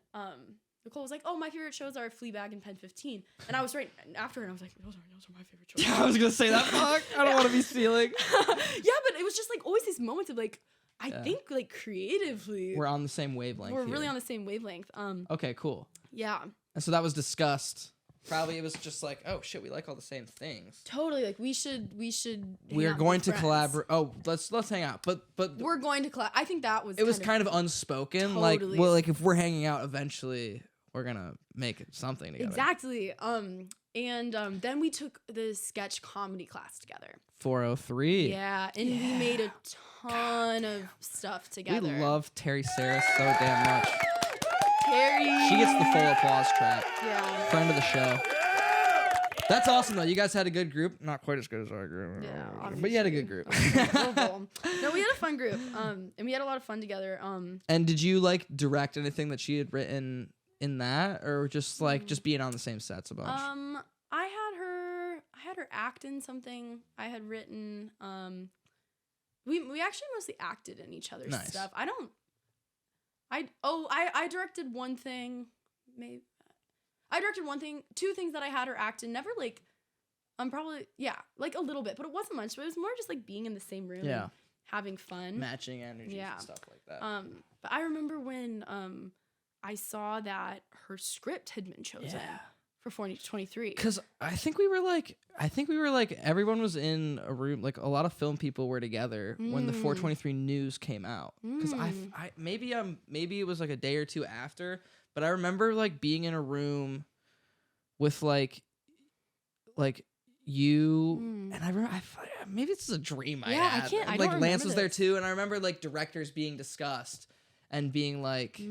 Nicole was like, "Oh, my favorite shows are Fleabag and Pen 15," and I was right after her, and I was like, "Those are my favorite shows." Yeah, I was gonna say that. Fuck, I don't want to be stealing. Yeah, but it was just like always these moments of like, I think like creatively we're on the same wavelength. We're really on the same wavelength. Okay, cool. Yeah. And so that was discussed. Probably it was just like, oh shit, we like all the same things. Totally, like we should. We are going to collaborate. Oh, let's hang out. But we're going to collab. I think that was. It was kind of unspoken. Totally. Like, well, like if we're hanging out, eventually we're gonna make something together. Exactly. And then we took the sketch comedy class together. 403. Yeah, and we made a ton of stuff together. We love Terry Sarah so damn much. Terry. She gets the full applause track. Yeah. Friend of the show. That's awesome though. You guys had a good group. Not quite as good as our group. Yeah, obviously. But you had a good group. No, we had a fun group. And we had a lot of fun together. And did you like direct anything that she had written in that, or just like just being on the same sets a bunch? I had her act in something I had written. We actually mostly acted in each other's stuff. I directed one thing, maybe. I directed one thing, two things that I had her act in. Never like, probably like a little bit, but it wasn't much. But it was more just like being in the same room, and having fun, matching energies and stuff like that. But I remember when I saw that her script had been chosen for 2023. Because I think we were like, everyone was in a room. Like a lot of film people were together when the 423 news came out. Because maybe it was like a day or two after. But I remember like being in a room with like you and I remember maybe it's a dream I had. I can't. And, like Lance was there too, and I remember like directors being discussed and being like,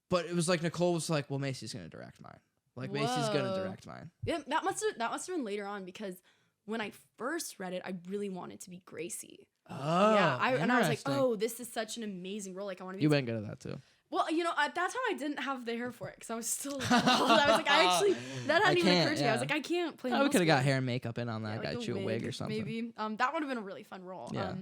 but it was like Nicole was like, well, Macy's gonna direct mine. Like Macy's gonna direct mine. Yeah, that must have been later on because when I first read it, I really wanted to be Gracie. Oh, yeah. And I was like, oh, this is such an amazing role. Like I want to be. You went good at that too. Well, at that time I didn't have the hair for it because I was still. I was like, that hadn't even occurred to me. I was like, I can't play. We could have got hair and makeup in on that. Like got you a wig or something. Maybe. That would have been a really fun role. Yeah.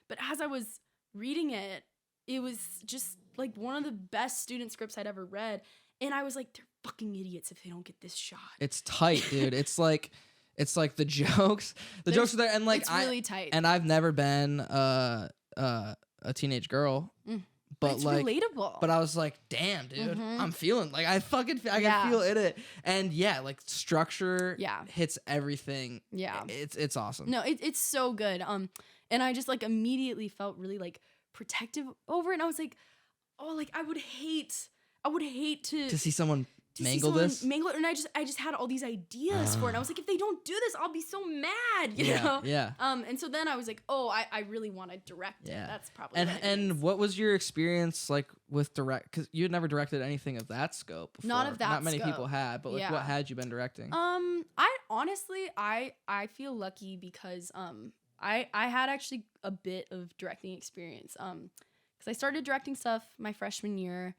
But as I was reading it, it was just like one of the best student scripts I'd ever read, and I was like, they're fucking idiots if they don't get this shot. It's tight, dude. It's like the jokes. The jokes are there, and like it's really tight. And I've never been a teenage girl. But it's like relatable. But I was like, damn, dude, I'm feeling like I can feel in it. And like structure hits everything. Yeah. It's awesome. No, it's so good. And I just like immediately felt really like protective over it. And I was like, oh, like I would hate to see someone mangle this. And I just had all these ideas for it. And I was like, if they don't do this, I'll be so mad, you know? Yeah. And so then I was like, oh, I really want to direct it. That's probably and what was your experience like with because you had never directed anything of that scope before. Not of that Not many scope. people had, but like what had you been directing? I honestly I feel lucky because I had actually a bit of directing experience. Because I started directing stuff my freshman year.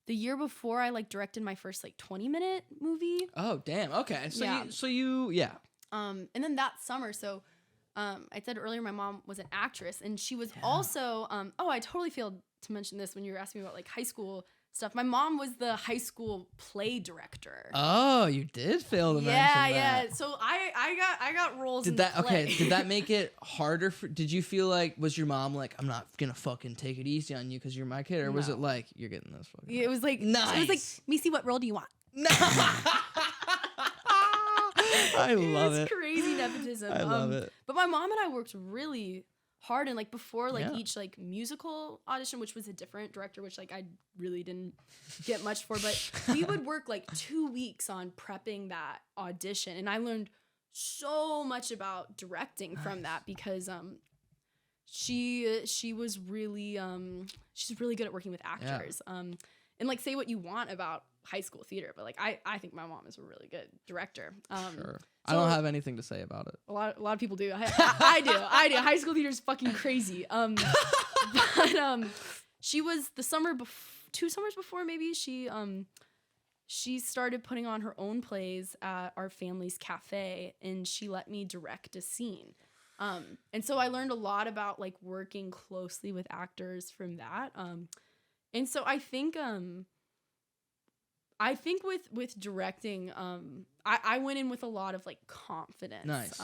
The year before, I like directed my first like 20-minute movie. Oh damn! Okay, so you And then that summer, so I said earlier, my mom was an actress, and she was also I totally failed to mention this when you were asking me about like high school stuff. My mom was the high school play director. Oh, you did fail to mention that. Yeah. So I got roles. Did that make it harder? Did you feel like, was your mom like, I'm not gonna fucking take it easy on you because you're my kid, or was it like, you're getting this fucking? It was like nice. It was like, Macy, what role do you want? I love it. It's crazy nepotism. I love it. But my mom and I worked really hard, and like before like each like musical audition, which was a different director, which like I really didn't get much for, but we would work like 2 weeks on prepping that audition, and I learned so much about directing from that because she was really she's really good at working with actors. And like say what you want about high school theater, but like I think my mom is a really good director. Sure. I don't have anything to say about it. A lot of people do. I do. High school theater is fucking crazy. But she was the summer 2 summers before maybe she started putting on her own plays at our family's cafe, and she let me direct a scene. And so I learned a lot about like working closely with actors from that. And so I think I think with directing, I went in with a lot of like confidence. Nice.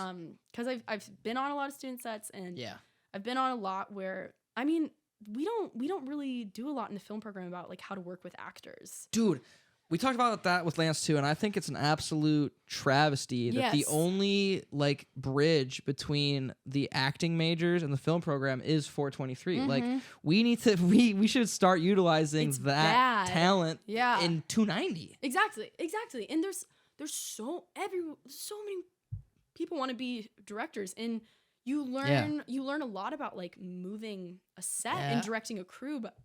Because I've been on a lot of student sets, and Yeah. I've been on a lot where, I mean, we don't really do a lot in the film program about like how to work with actors. Dude, we talked about that with Lance too, and I think it's an absolute travesty that the only like bridge between the acting majors and the film program is 423. Like we should start utilizing that talent in 290. Exactly. And there's so many people want to be directors, and you learn a lot about like moving a set and directing a crew, but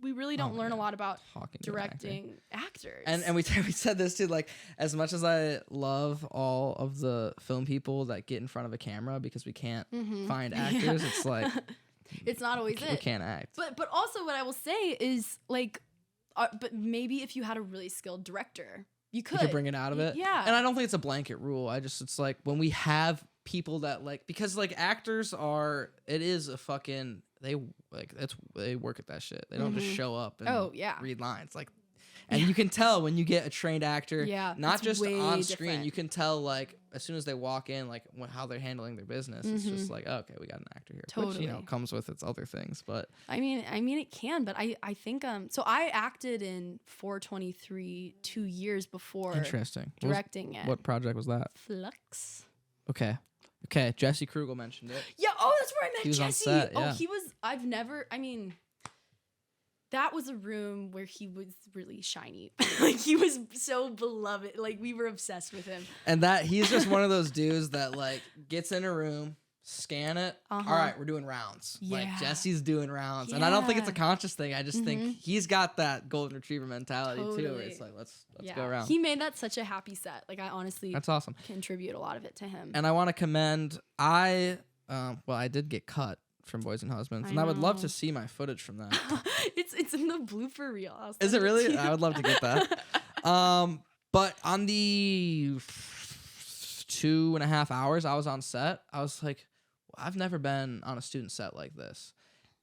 we really don't learn a lot about directing actors. And we said this too, like, as much as I love all of the film people that get in front of a camera because we can't find actors, it's like it's not always we can't act. But also what I will say is like, but maybe if you had a really skilled director, you could bring it out of it. Yeah. And I don't think it's a blanket rule. It's like when we have people that like, because like actors it is a fucking, they work at that shit. They don't just show up and read lines. Like, and you can tell when you get a trained actor, not just on screen, different. You can tell like as soon as they walk in, like how they're handling their business. It's just like, oh, okay, we got an actor here. Totally. Which, comes with its other things. But I mean it can, but I think so I acted in 423 2 years before directing it. What project was that? Flux. Okay, Jesse Krugel mentioned it. Yeah, that's where I met Jesse. He was on set, yeah. That was a room where he was really shiny. Like, he was so beloved. Like, we were obsessed with him. And he's just one of those dudes that, like, gets in a room, scan it. All right, we're doing rounds. Yeah. Like, Jesse's doing rounds. Yeah. And I don't think it's a conscious thing. I just think he's got that golden retriever mentality, too. Where it's like, let's go around. He made that such a happy set. Like, I honestly That's awesome. Contribute a lot of it to him. And I want to commend, I did get cut from Boys and Husbands, and I would love to see my footage from that. It's in the blooper reel. Is it really? I would love to get that. But on the 2.5 hours I was on set, I was like, I've never been on a student set like this.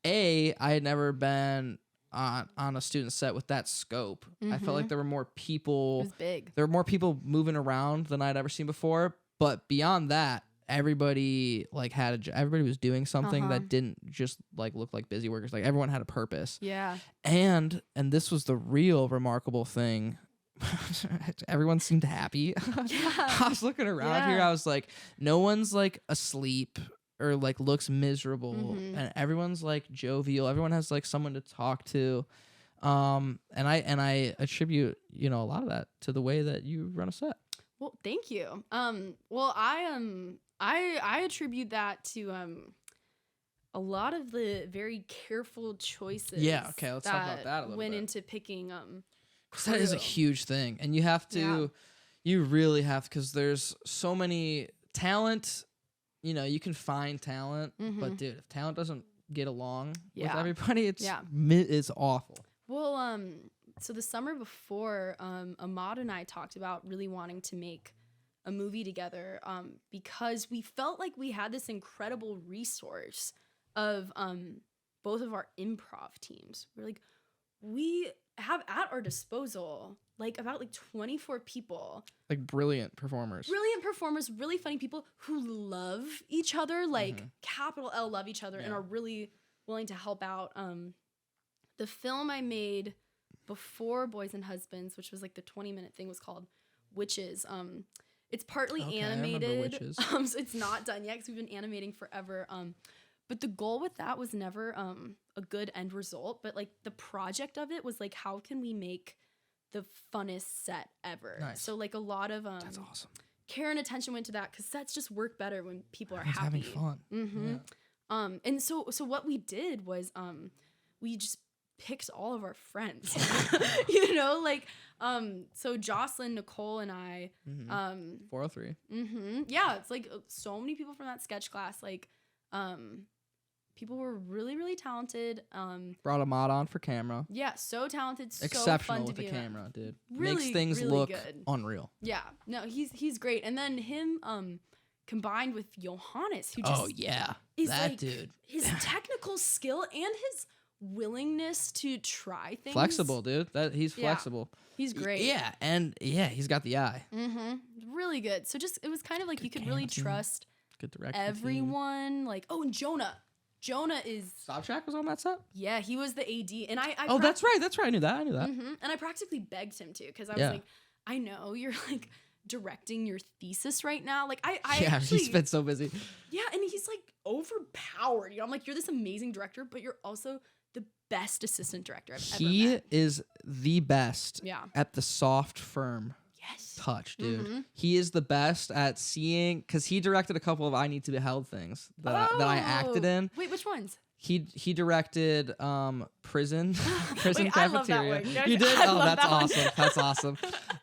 I had never been on a student set with that scope. I felt like there were more people. It was big. There were more people moving around than I'd ever seen before. But beyond that, everybody everybody was doing something that didn't just like look like busy workers. Like, everyone had a purpose. Yeah. And this was the real remarkable thing. Everyone seemed happy. Yeah. I was looking around here. I was like, no one's like asleep or like looks miserable, and everyone's like jovial. Everyone has like someone to talk to. And I attribute, a lot of that to the way that you run a set. Well, thank you. Well, I attribute that to a lot of the very careful choices. Yeah, okay, let's talk about that a little went bit. Into picking that is a huge thing, and you have to, you really have, because there's so many talent. You can find talent, but dude, if talent doesn't get along with everybody, it's awful. Well, so the summer before, Ahmad and I talked about really wanting to make a movie together, because we felt like we had this incredible resource of both of our improv teams. We're like, we have at our disposal like about 24 people, like brilliant performers, really funny people who love each other, like capital L love each other, and are really willing to help out. The film I made before Boys and Husbands, which was like the 20-minute thing, was called Witches. It's partly animated. So it's not done yet because we've been animating forever. But the goal with that was never a good end result, but like the project of it was like, how can we make the funnest set ever? Nice. So like a lot of that's awesome. Care and attention went to that, because sets just work better when people are happy. Having fun. Yeah. And so what we did was we just picked all of our friends. So Jocelyn, Nicole, and I 403. Yeah, it's like so many people from that sketch class. Like people were really, really talented. Brought Ahmad on for camera. Yeah, so talented, so exceptional fun with to the be camera, dude. Really, makes things really look good. Unreal. Yeah, no, he's great. And then him combined with Johannes, who just is that like, dude. His technical skill and his willingness to try things. Flexible, dude. He's flexible. He's great. Yeah, and he's got the eye. Really good. So just, it was kind of like you could really trust good direction everyone. Like, oh, and Jonah is Stop Track was on that set. Yeah, he was the AD, and I that's right. I knew that. And I practically begged him to, because I was like, I know you're like directing your thesis right now. Like I actually, he's been so busy. Yeah, and he's like overpowered. You know, I'm like, you're this amazing director, but you're also the best assistant director I've ever met. He is the best at the soft, firm touch, dude. He is the best at seeing, because he directed a couple of I Need to Be Held things that I acted in. Wait, which ones? He directed Prison Wait, Cafeteria. I love that one. You did? I Oh, love that's that one. awesome. That's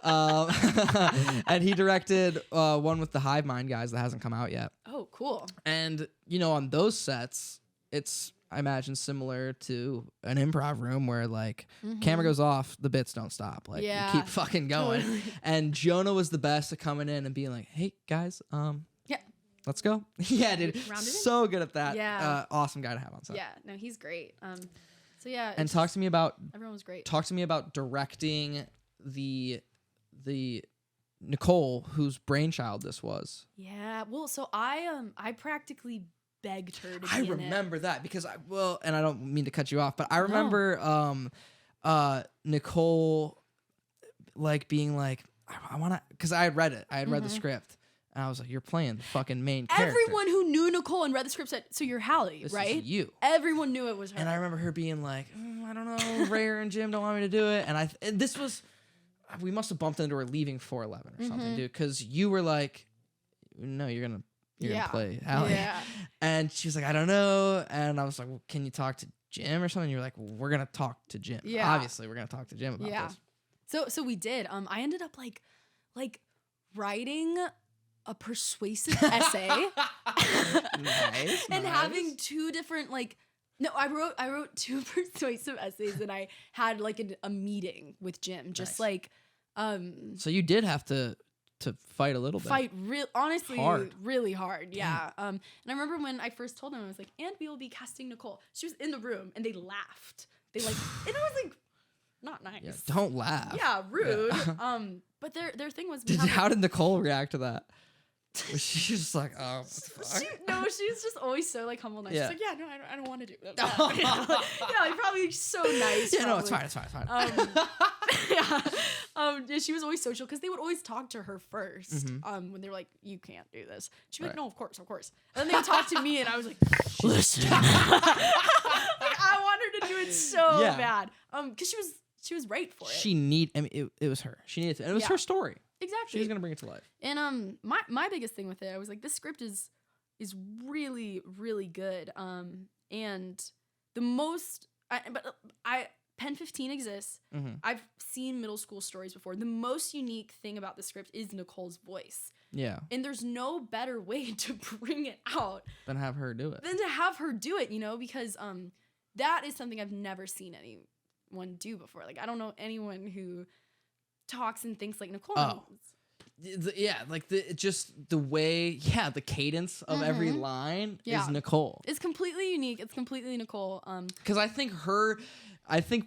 awesome. And he directed one with the Hive Mind guys that hasn't come out yet. Oh, cool. And on those sets, it's, I imagine, similar to an improv room where like camera goes off, the bits don't stop. Like you keep fucking going. Totally. And Jonah was the best at coming in and being like, "Hey guys, let's go." Yeah, dude. So good at that. Yeah. Awesome guy to have on set. Yeah, no, he's great. So yeah. And talk to me about everyone was great. Talk to me about directing the Nicole, whose brainchild this was. Yeah. Well, so I practically begged her to be I in remember that because and I don't mean to cut you off, but I remember Nicole like being like, I want to, because I had read it. I had read the script. And I was like, "You're playing the fucking main character." Everyone who knew Nicole and read the script said, "So you're Hallie, This right?" is you. Everyone knew it was her. And I remember her being like, "I don't know, Ray and Jim don't want me to do it." And this was, we must have bumped into her leaving 411 or something, dude, because you were like, "No, you're gonna play Hallie." Yeah. And she was like, "I don't know." And I was like, "Well, can you talk to Jim or something?" You were like, "Well, we're gonna talk to Jim. Yeah. Obviously, we're gonna talk to Jim about this." So we did. I ended up like writing a persuasive essay. Nice. And having two different I wrote two persuasive essays, and I had like a meeting with Jim, just So you did have to fight a little bit. Honestly, hard. really hard. Yeah. And I remember when I first told him, I was like, "And we will be casting Nicole." She was in the room, and they laughed. And I was like, not nice. Yeah, don't laugh. Yeah, rude. Yeah. But their thing was, how did Nicole react to that? Was she just like, "Oh, what the fuck?" She's just always so like humble, nice. Yeah. She's like, "Yeah, no, I don't want to do that." Yeah, probably so nice. Yeah, no, it's fine. It's fine. Yeah, she was always social, because they would always talk to her first. When they were like, "You can't do this," she'd be like, "No, of course." And then they would talk to me, and I was like, "Listen." Like, I want her to do it so bad. Because she was right for it. It was her. She needed to, and it was her story. Exactly. She's gonna bring it to life. And my biggest thing with it, I was like, this script is really, really good. And the most Pen 15 exists. I've seen middle school stories before. The most unique thing about the script is Nicole's voice. Yeah. And there's no better way to bring it out than have her do it. Because that is something I've never seen anyone do before. Like, I don't know anyone who talks and thinks like Nicole. The way, the cadence of every line is Nicole. It's completely unique. It's completely Nicole. Because I think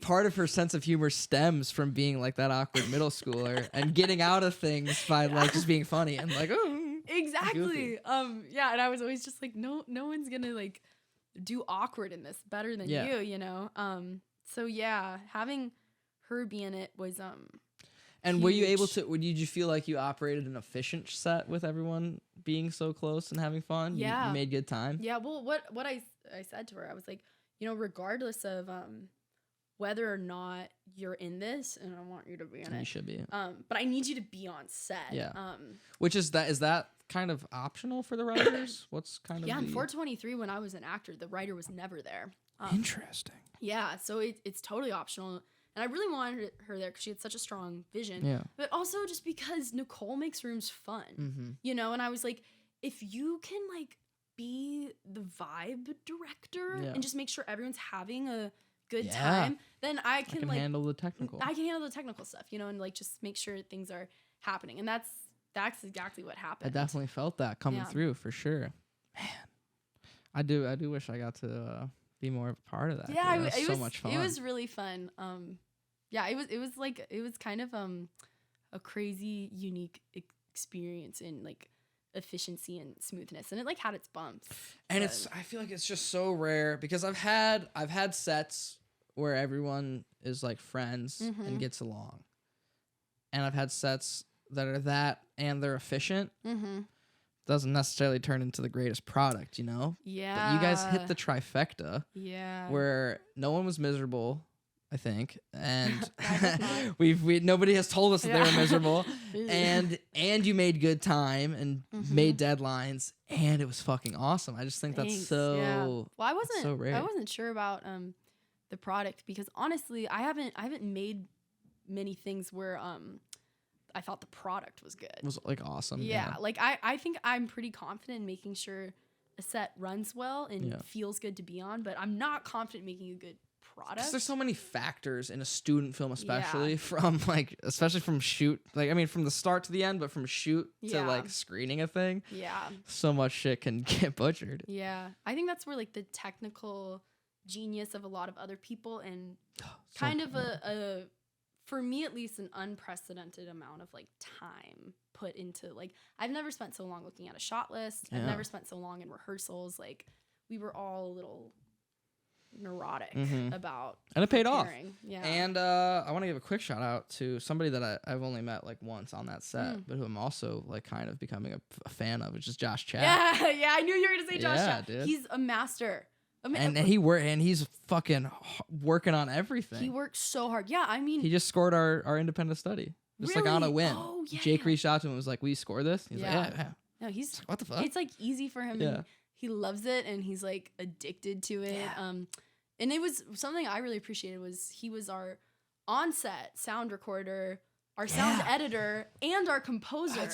part of her sense of humor stems from being like that awkward middle schooler and getting out of things by like just being funny and like, oh, exactly. And I was always just like, no one's gonna like do awkward in this better than you know. So yeah, having her be in it was And huge. Were you able to? Did you feel like you operated an efficient set with everyone being so close and having fun? Yeah, you made good time. Yeah. Well, what I said to her, I was like, regardless of whether or not you're in this, and I want you to be in it. You should be. But I need you to be on set. Yeah. Which is that kind of optional for the writers? What's kind of in 423 when I was an actor, the writer was never there. Interesting. Yeah. So it's totally optional. And I really wanted her there because she had such a strong vision. Yeah. But also just because Nicole makes rooms fun, And I was like, if you can like be the vibe director and just make sure everyone's having a good time, then I can like handle the technical. I can handle the technical stuff, and like just make sure things are happening. And that's exactly what happened. I definitely felt that coming through for sure. Man, I do wish I got to be more of a part of that. Yeah, it was so much fun. It was really fun. Yeah, it was kind of a crazy, unique experience in like efficiency and smoothness, and it like had its bumps. And I feel like it's just so rare because I've had sets where everyone is like friends and gets along, and I've had sets that are that and they're efficient. Doesn't necessarily turn into the greatest product, you know? Yeah. But you guys hit the trifecta. Yeah. Where no one was miserable, I think, and nobody has told us that they were miserable, and you made good time and made deadlines, and it was fucking awesome. I just think that's so. Yeah. Well, so rare. I wasn't sure about the product because honestly, I haven't made many things where I thought the product was good. It was like awesome. Yeah. Like I think I'm pretty confident in making sure a set runs well and feels good to be on, but I'm not confident making a good product. Because there's so many factors in a student film, especially especially from shoot, like I mean from the start to the end, but from shoot to like screening a thing. Yeah. So much shit can get butchered. Yeah. I think that's where like the technical genius of a lot of other people and kind of a for me at least, an unprecedented amount of like time put into like I've never spent so long looking at a shot list. I've never spent so long in rehearsals. Like we were all a little neurotic about and it paid preparing. off. Yeah. And I want to give a quick shout out to somebody that I've only met like once on that set, but who I'm also like kind of becoming a fan of, which is Josh Chad. Yeah, I knew you were gonna say Josh Chad. Dude. He's a master. And he's fucking working on everything. He works so hard. Yeah, I mean, he just scored our independent study, just really? like on a whim. Oh, yeah. Jake reached out to him and was like, "Will you score this?" He's like, "Yeah." No, he's like, what the fuck? It's like easy for him. And he loves it, and he's like addicted to it. Yeah. And it was something I really appreciated was he was our on-set sound recorder, our sound editor, and our composer.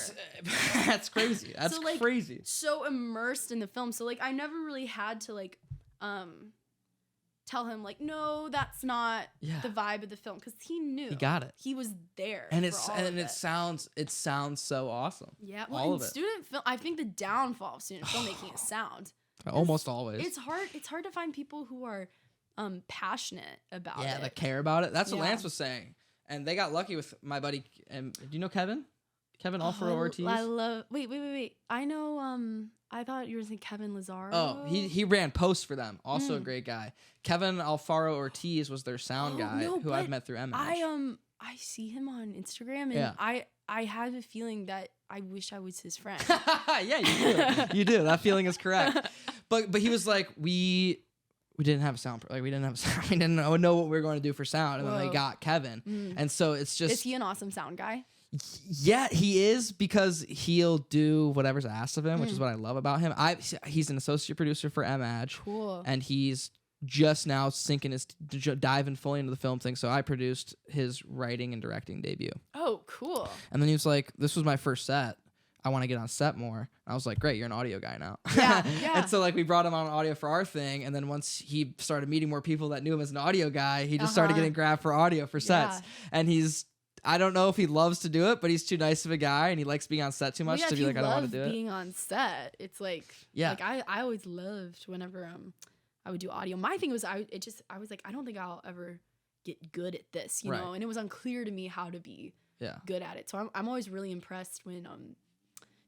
That's crazy. That's so, like, crazy. So immersed in the film. So like I never really had to like tell him like, no, that's not the vibe of the film, because he knew. He got it. He was there. And it sounds so awesome. Yeah. Well, all of it. Student film, I think the downfall of student filmmaking is sound. Almost always. It's hard to find people who are passionate about it. Yeah, that care about it. That's what Lance was saying. And they got lucky with my buddy. Do you know Kevin? Kevin Alfaro Ortiz? I love. Wait. I know. I thought you were saying Kevin Lazaro. Oh, he ran posts for them. Also a great guy. Kevin Alfaro Ortiz was their sound guy, who I've met through MH. I see him on Instagram, and I have a feeling that I wish I was his friend. Yeah, you do. You do. That feeling is correct. But he was like, we didn't have a sound. Like we didn't know what we were going to do for sound, and then they got Kevin, and so it's just. Is he an awesome sound guy? Yeah, he is, because he'll do whatever's asked of him, which is what I love about him. He's an associate producer for MH. Cool. And he's just now diving fully into the film thing. So I produced his writing and directing debut. Oh, cool. And then he was like, "This was my first set. I want to get on set more." And I was like, "Great, you're an audio guy now." Yeah. And so like we brought him on audio for our thing, and then once he started meeting more people that knew him as an audio guy, he just started getting grabbed for audio for sets. And I don't know if he loves to do it, but he's too nice of a guy, and he likes being on set too much to be like, I don't want to do it. Being on set, it's like, like I always loved whenever I would do audio. My thing was I was like, I don't think I'll ever get good at this, you know, and it was unclear to me how to be good at it. So I'm always really impressed when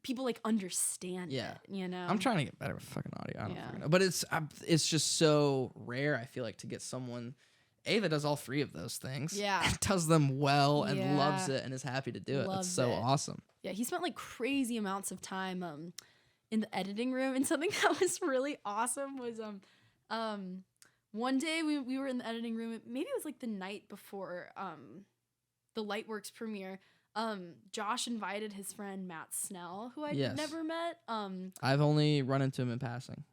people like understand it, you know. I'm trying to get better with fucking audio. I don't fucking know, but it's just so rare. I feel like to get someone that does all three of those things. Yeah. And does them well and loves it and is happy to do it. It's so awesome. Yeah, he spent like crazy amounts of time in the editing room, and something that was really awesome was one day we were in the editing room. Maybe it was like the night before the Lightworks premiere. Josh invited his friend Matt Snell, who I'd never met. I've only run into him in passing.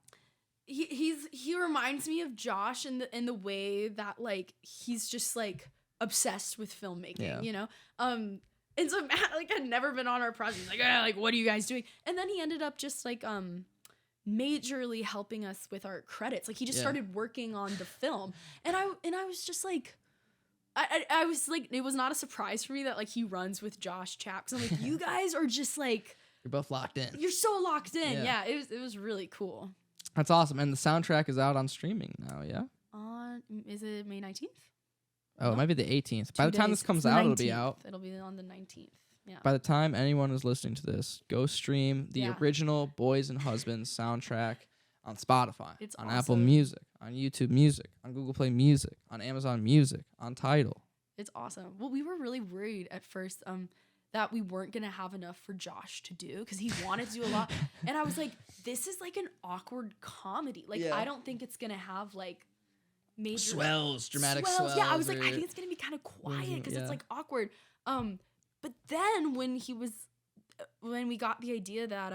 He reminds me of Josh in the way that like he's just like obsessed with filmmaking, you know. And so Matt like had never been on our project. He's like, like, what are you guys doing? And then he ended up just like majorly helping us with our credits. Like he just started working on the film, and I was just like. I was like, it was not a surprise for me that like he runs with Josh Chaps. I'm like, you guys are just like, you're both locked in. You're so locked in. Yeah, it was really cool. That's awesome. And the soundtrack is out on streaming now, yeah? Is it May 19th? Oh, it might be the 18th. By the time this comes out, it'll be out. It'll be on the 19th. Yeah. By the time anyone is listening to this, go stream the original Boys and Husbands soundtrack on Spotify, it's on awesome. Apple Music, on YouTube Music, on Google Play Music, on Amazon Music, on Tidal. It's awesome. Well, we were really worried at first that we weren't going to have enough for Josh to do because he wanted to do a lot. And I was like, this is like an awkward comedy. Like, I don't think it's going to have like major swells, dramatic swells. Yeah, I was like, I think it's going to be kind of quiet because it's like awkward. But then when we got the idea that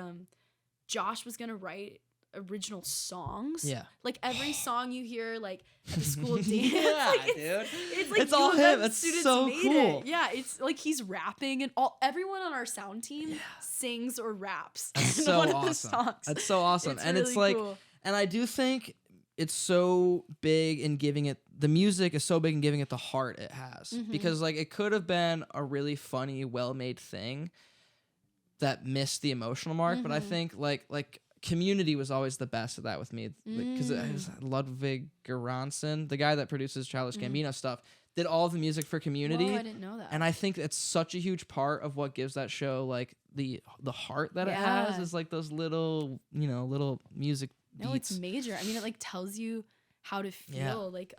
Josh was going to write original songs. Yeah. Like every song you hear like at the school dance. Yeah, like, dude. It's like it's all him. It's so cool. it. Yeah, it's like he's rapping and everyone on our sound team sings or raps. That's so awesome. That's so awesome. And really it's like cool. And I do think it's so big in giving it the music is so big in giving it the heart it has. Because like it could have been a really funny, well-made thing that missed the emotional mark, but I think like Community was always the best at that with me because it was Ludwig Göransson, the guy that produces Childish Gambino stuff, did all the music for Community. Whoa, I didn't know that. And I think it's such a huge part of what gives that show like the heart that it has is like those little music beats. No, it's major. I mean, it like tells you how to feel. Like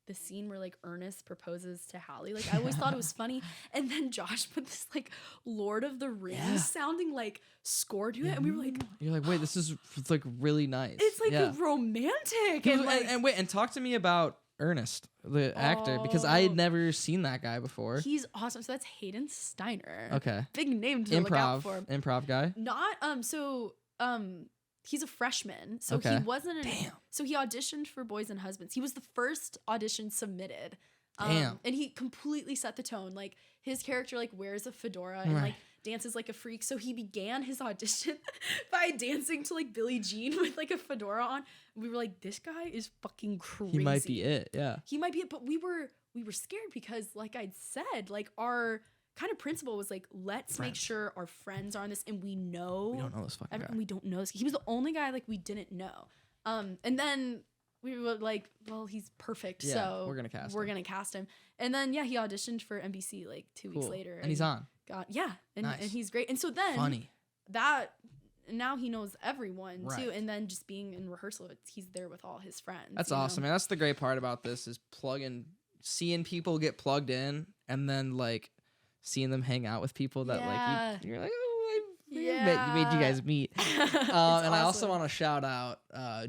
the scene where like Ernest proposes to Hallie. Like I always thought it was funny. And then Josh put this like Lord of the Rings sounding like score to it. And we were like, you're like, wait, this is like really nice. It's like romantic. And wait, and talk to me about Ernest, the actor, because I had never seen that guy before. He's awesome. So that's Hayden Steiner. Okay. Big name to look out for. Improv guy? Not he's a freshman, so he wasn't. So he auditioned for Boys and Husbands. He was the first audition submitted. And he completely set the tone. Like his character, like wears a fedora and like dances like a freak. So he began his audition by dancing to like Billie Jean with like a fedora on. And we were like, this guy is fucking crazy. He might be it. Yeah. He might be it. But we were scared because, like I'd said, like our kind of principle was like, let's make sure our friends are on this and we don't know this fucking guy. We don't know this. He was the only guy like we didn't know. And then we were like, well, he's perfect. Yeah, so we're gonna cast him. And then he auditioned for NBC like 2 weeks later. And he's on. And he's great. And so then funny. Now he knows everyone too. And then just being in rehearsal, he's there with all his friends. That's awesome. And that's the great part about this is seeing people get plugged in and then like seeing them hang out with people that like you're like, oh, I made you guys meet. And awesome. I also want to shout out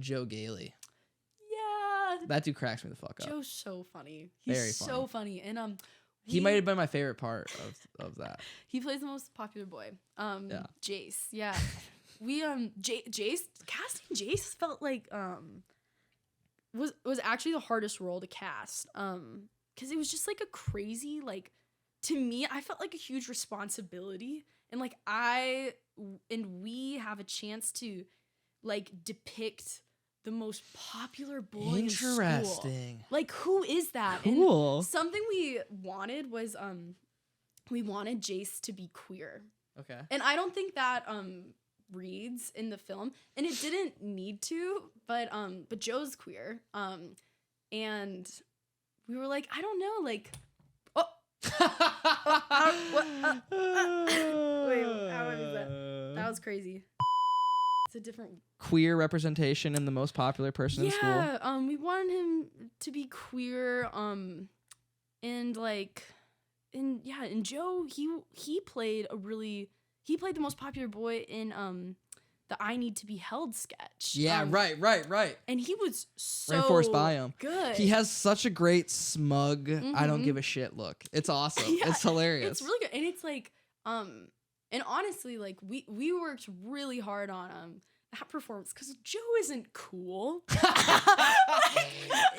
Joe Gailey. Yeah, that dude cracks me the fuck up. Joe's so funny. He's so funny. And he might have been my favorite part of that. He plays the most popular boy. Jace. Yeah. We Jace casting Jace felt like was actually the hardest role to cast. Because it was just like a crazy like. To me, I felt like a huge responsibility, and like we have a chance to like depict the most popular boy in school. Like, who is that? Cool. And something we wanted was we wanted Jace to be queer. Okay. And I don't think that reads in the film, and it didn't need to, but Joe's queer. And we were like, I don't know, like. Wait, how is that? That was crazy. It's a different queer representation in the most popular person in school. Yeah, we wanted him to be queer. And Joe, he played the most popular boy in the I Need to Be Held sketch. Yeah, right. And he was so Reinforced Biome. Good. He has such a great smug, I don't give a shit look. It's awesome. Yeah, it's hilarious. It's really good. And it's like, and honestly, like we worked really hard on that performance because Joe isn't cool.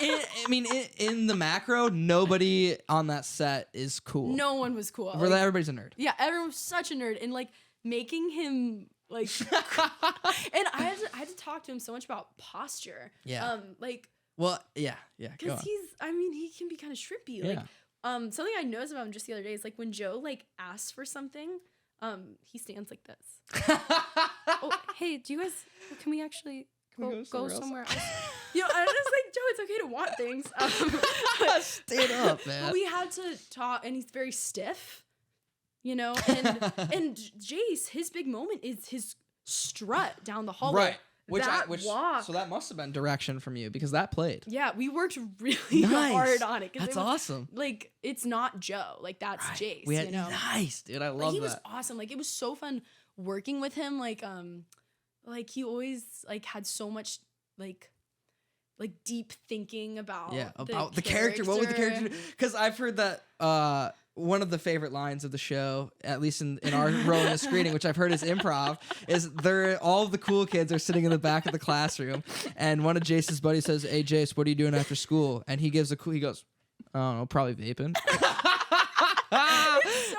In the macro, nobody on that set is cool. No one was cool. Everybody's a nerd. Yeah, everyone was such a nerd. And like making him like and I had to talk to him so much about posture. Yeah. Because he can be kind of shrimpy. Like something I noticed about him just the other day is like when Joe like asks for something, he stands like this. Oh, hey, can we actually Go somewhere else. You know, I was like, Joe, it's okay to want things. Stayed up, man. But we had to talk, and he's very stiff, you know. And Jace, his big moment is his strut down the hallway. Right. So that must have been direction from you because that played. Yeah, we worked really hard on it. That's awesome. Like, it's not Joe. Like, that's Jace. You know? Nice, dude. I love that. He was awesome. Like, it was so fun working with him. Like he always like had so much like deep thinking about the character. What would the character do? Because I've heard that one of the favorite lines of the show, at least in our role in the screening, which I've heard is improv, is all of the cool kids are sitting in the back of the classroom, and one of Jace's buddies says, "Hey Jace, what are you doing after school?" And he goes, "I don't know, probably vaping."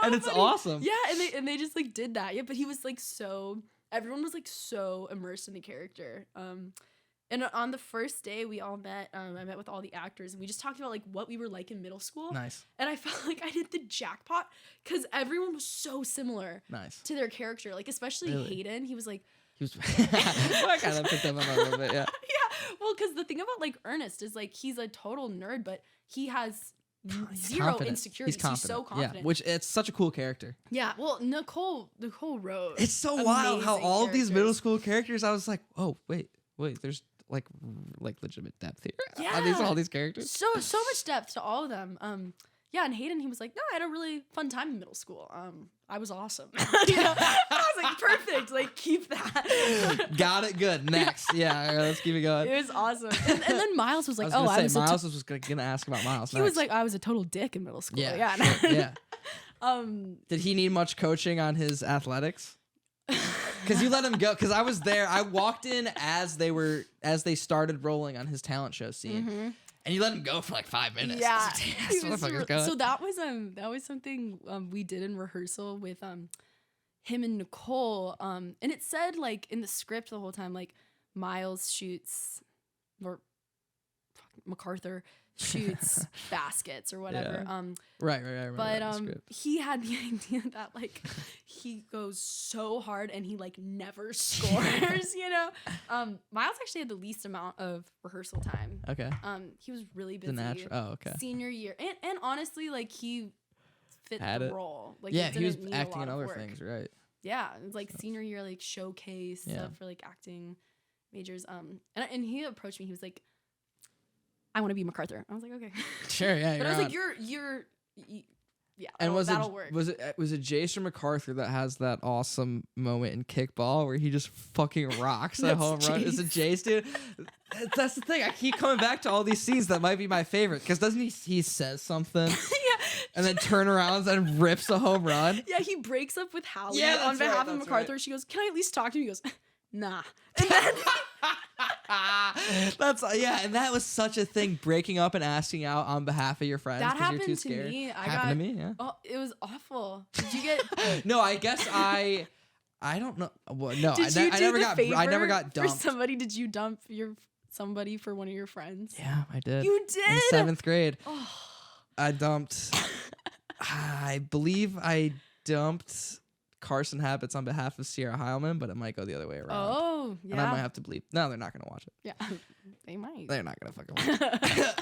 And it's awesome. Yeah, and they just like did that. Yeah, but he was like everyone was like so immersed in the character. And on the first day we all met, I met with all the actors, and we just talked about like what we were like in middle school. Nice. And I felt like I hit the jackpot because everyone was so similar to their character. Like, especially Hayden. He was like... I kind of picked up on that a little bit, yeah. Yeah, well, because the thing about like Ernest is like he's a total nerd, but he has zero insecurities. He's so confident. Yeah, which it's such a cool character. Yeah, well, Nicole wrote... It's so wild how all of these middle school characters, I was like, oh, wait, there's... like legitimate depth here. Yeah, all these characters. So much depth to all of them. Yeah, and Hayden, he was like, no, I had a really fun time in middle school. I was awesome. You know? I was like, perfect. Like, keep that. Got it. Good. Next. Yeah. All right, let's keep it going. It was awesome. And then Miles was like, Miles was gonna ask about Miles. He was like, I was a total dick in middle school. Yeah. Did he need much coaching on his athletics? Because you let him go. Because I was there. I walked in as they started rolling on his talent show scene, and you let him go for like 5 minutes. Yeah, so that was something we did in rehearsal with him and Nicole. And it said like in the script the whole time like Miles shoots or MacArthur shoots baskets or whatever. Yeah. Right. But he had the idea that like he goes so hard and he like never scores, you know. Miles actually had the least amount of rehearsal time. Okay. He was really busy. Senior year, and honestly, like he fit the role. Like he was acting in other things, right? Yeah, it's like senior year, like showcase stuff for like acting majors. And he approached me. He was like, I want to be MacArthur. I was like, okay. Sure, yeah. But I was like, you're yeah. And that'll work. Was it Jason MacArthur that has that awesome moment in kickball where he just fucking rocks that home run? Is it Jace, dude? That's the thing. I keep coming back to all these scenes that might be my favorite because doesn't he says something? And then turn around and rips a home run. Yeah, he breaks up with Hallie on behalf of MacArthur. Right. She goes, "Can I at least talk to him?" He goes, "Nah." And then and that was such a thing, breaking up and asking out on behalf of your friends because you're too scared. Happened to me. Yeah. Oh, it was awful. Did you get? No, I guess I don't know. Well, no, I never got dumped. For somebody, did you dump somebody for one of your friends? Yeah, I did. You did? In 7th grade. Oh. I dumped. I believe I dumped Carson Habits on behalf of Sierra Heilman, but it might go the other way around. Oh, yeah. And I might have to bleep. No, they're not going to watch it. Yeah, they might. They're not going to fucking watch it.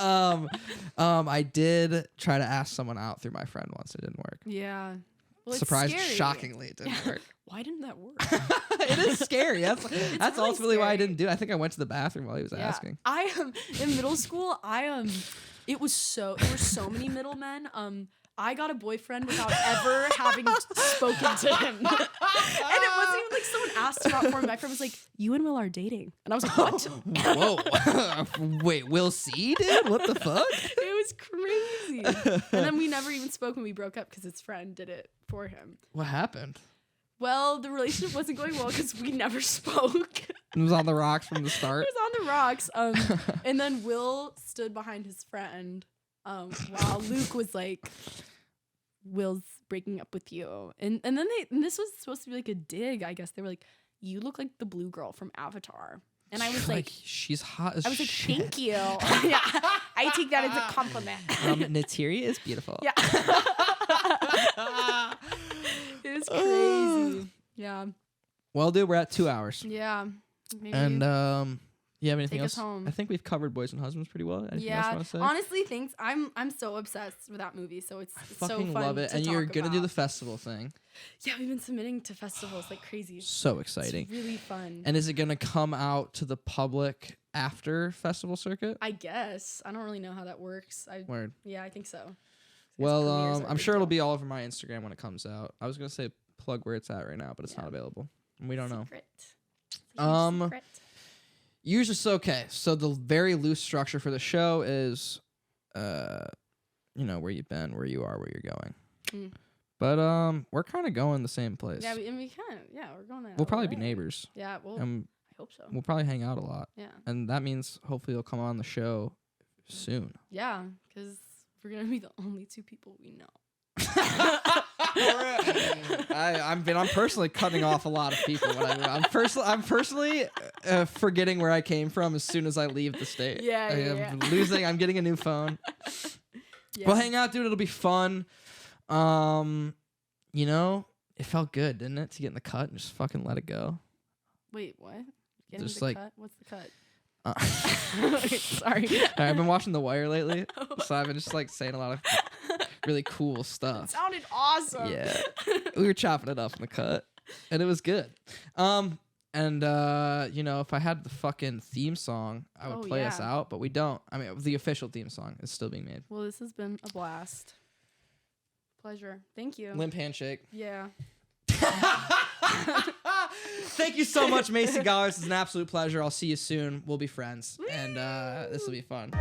I did try to ask someone out through my friend once. It didn't work. Yeah. Well, surprised, shockingly, it didn't work. Why didn't that work? It is scary. That's really ultimately scary. Why I didn't do it. I think I went to the bathroom while he was asking. In middle school, there were so many middlemen. I got a boyfriend without ever having spoken to him. And it wasn't even like someone asked about for him. My friend was like, "You and Will are dating." And I was like, "What?" Whoa. Wait, Will C, dude? What the fuck? It was crazy. And then we never even spoke when we broke up because his friend did it for him. What happened? Well, the relationship wasn't going well because we never spoke. It was on the rocks from the start. It was on the rocks. And then Will stood behind his friend while Luke was like, "Will's breaking up with you." And then this was supposed to be like a dig, I guess. They were like, "You look like the blue girl from Avatar." And I was like, she's hot as shit. I was like, "Thank you." Yeah, I take that as a compliment. Natiri is beautiful. Yeah. It was crazy. Yeah. Well, dude, we're at 2 hours. Yeah. Maybe. And You have anything Take else? us home. I think we've covered Boys and Husbands pretty well. Anything else you want to say? Honestly, thanks. I'm so obsessed with that movie, so it's so Fucking fun love it. to And talk you're gonna do about. the festival thing. Yeah, we've been submitting to festivals like crazy. So exciting. It's really fun. And is it gonna come out to the public after festival circuit? I guess. I don't really know how that works. Word. Yeah, I think so. Well, I'm sure it'll be all over my Instagram when it comes out. I was gonna say plug where it's at right now, but it's not available. And we don't know. Secret. Yours is okay. So the very loose structure for the show is, you know, where you've been, where you are, where you're going. Mm. But we're kind of going the same place. Yeah, we kind of. Yeah, we're going. We'll probably be neighbors. Yeah, well, I hope so. We'll probably hang out a lot. Yeah. And that means hopefully you'll come on the show soon. Yeah, because we're gonna be the only two people we know. I'm personally cutting off a lot of people. I'm personally forgetting where I came from as soon as I leave the state. Yeah. I'm getting a new phone. Yeah. We'll hang out, dude. It'll be fun. You know, it felt good, didn't it, to get in the cut and just fucking let it go. Wait, what? Getting just the cut? What's the cut? Okay, sorry. I've been watching The Wire lately, so I've been just like saying a lot of really cool stuff. It sounded awesome. Yeah, we were chopping it up in the cut, and it was good. And you know, if I had the fucking theme song, I would play us out, but we don't. I mean, the official theme song is still being made. Well, this has been a blast. Pleasure. Thank you. Limp handshake. Yeah. Thank you so much, Macy Goller. This is an absolute pleasure. I'll see you soon. We'll be friends. Woo! And this will be fun.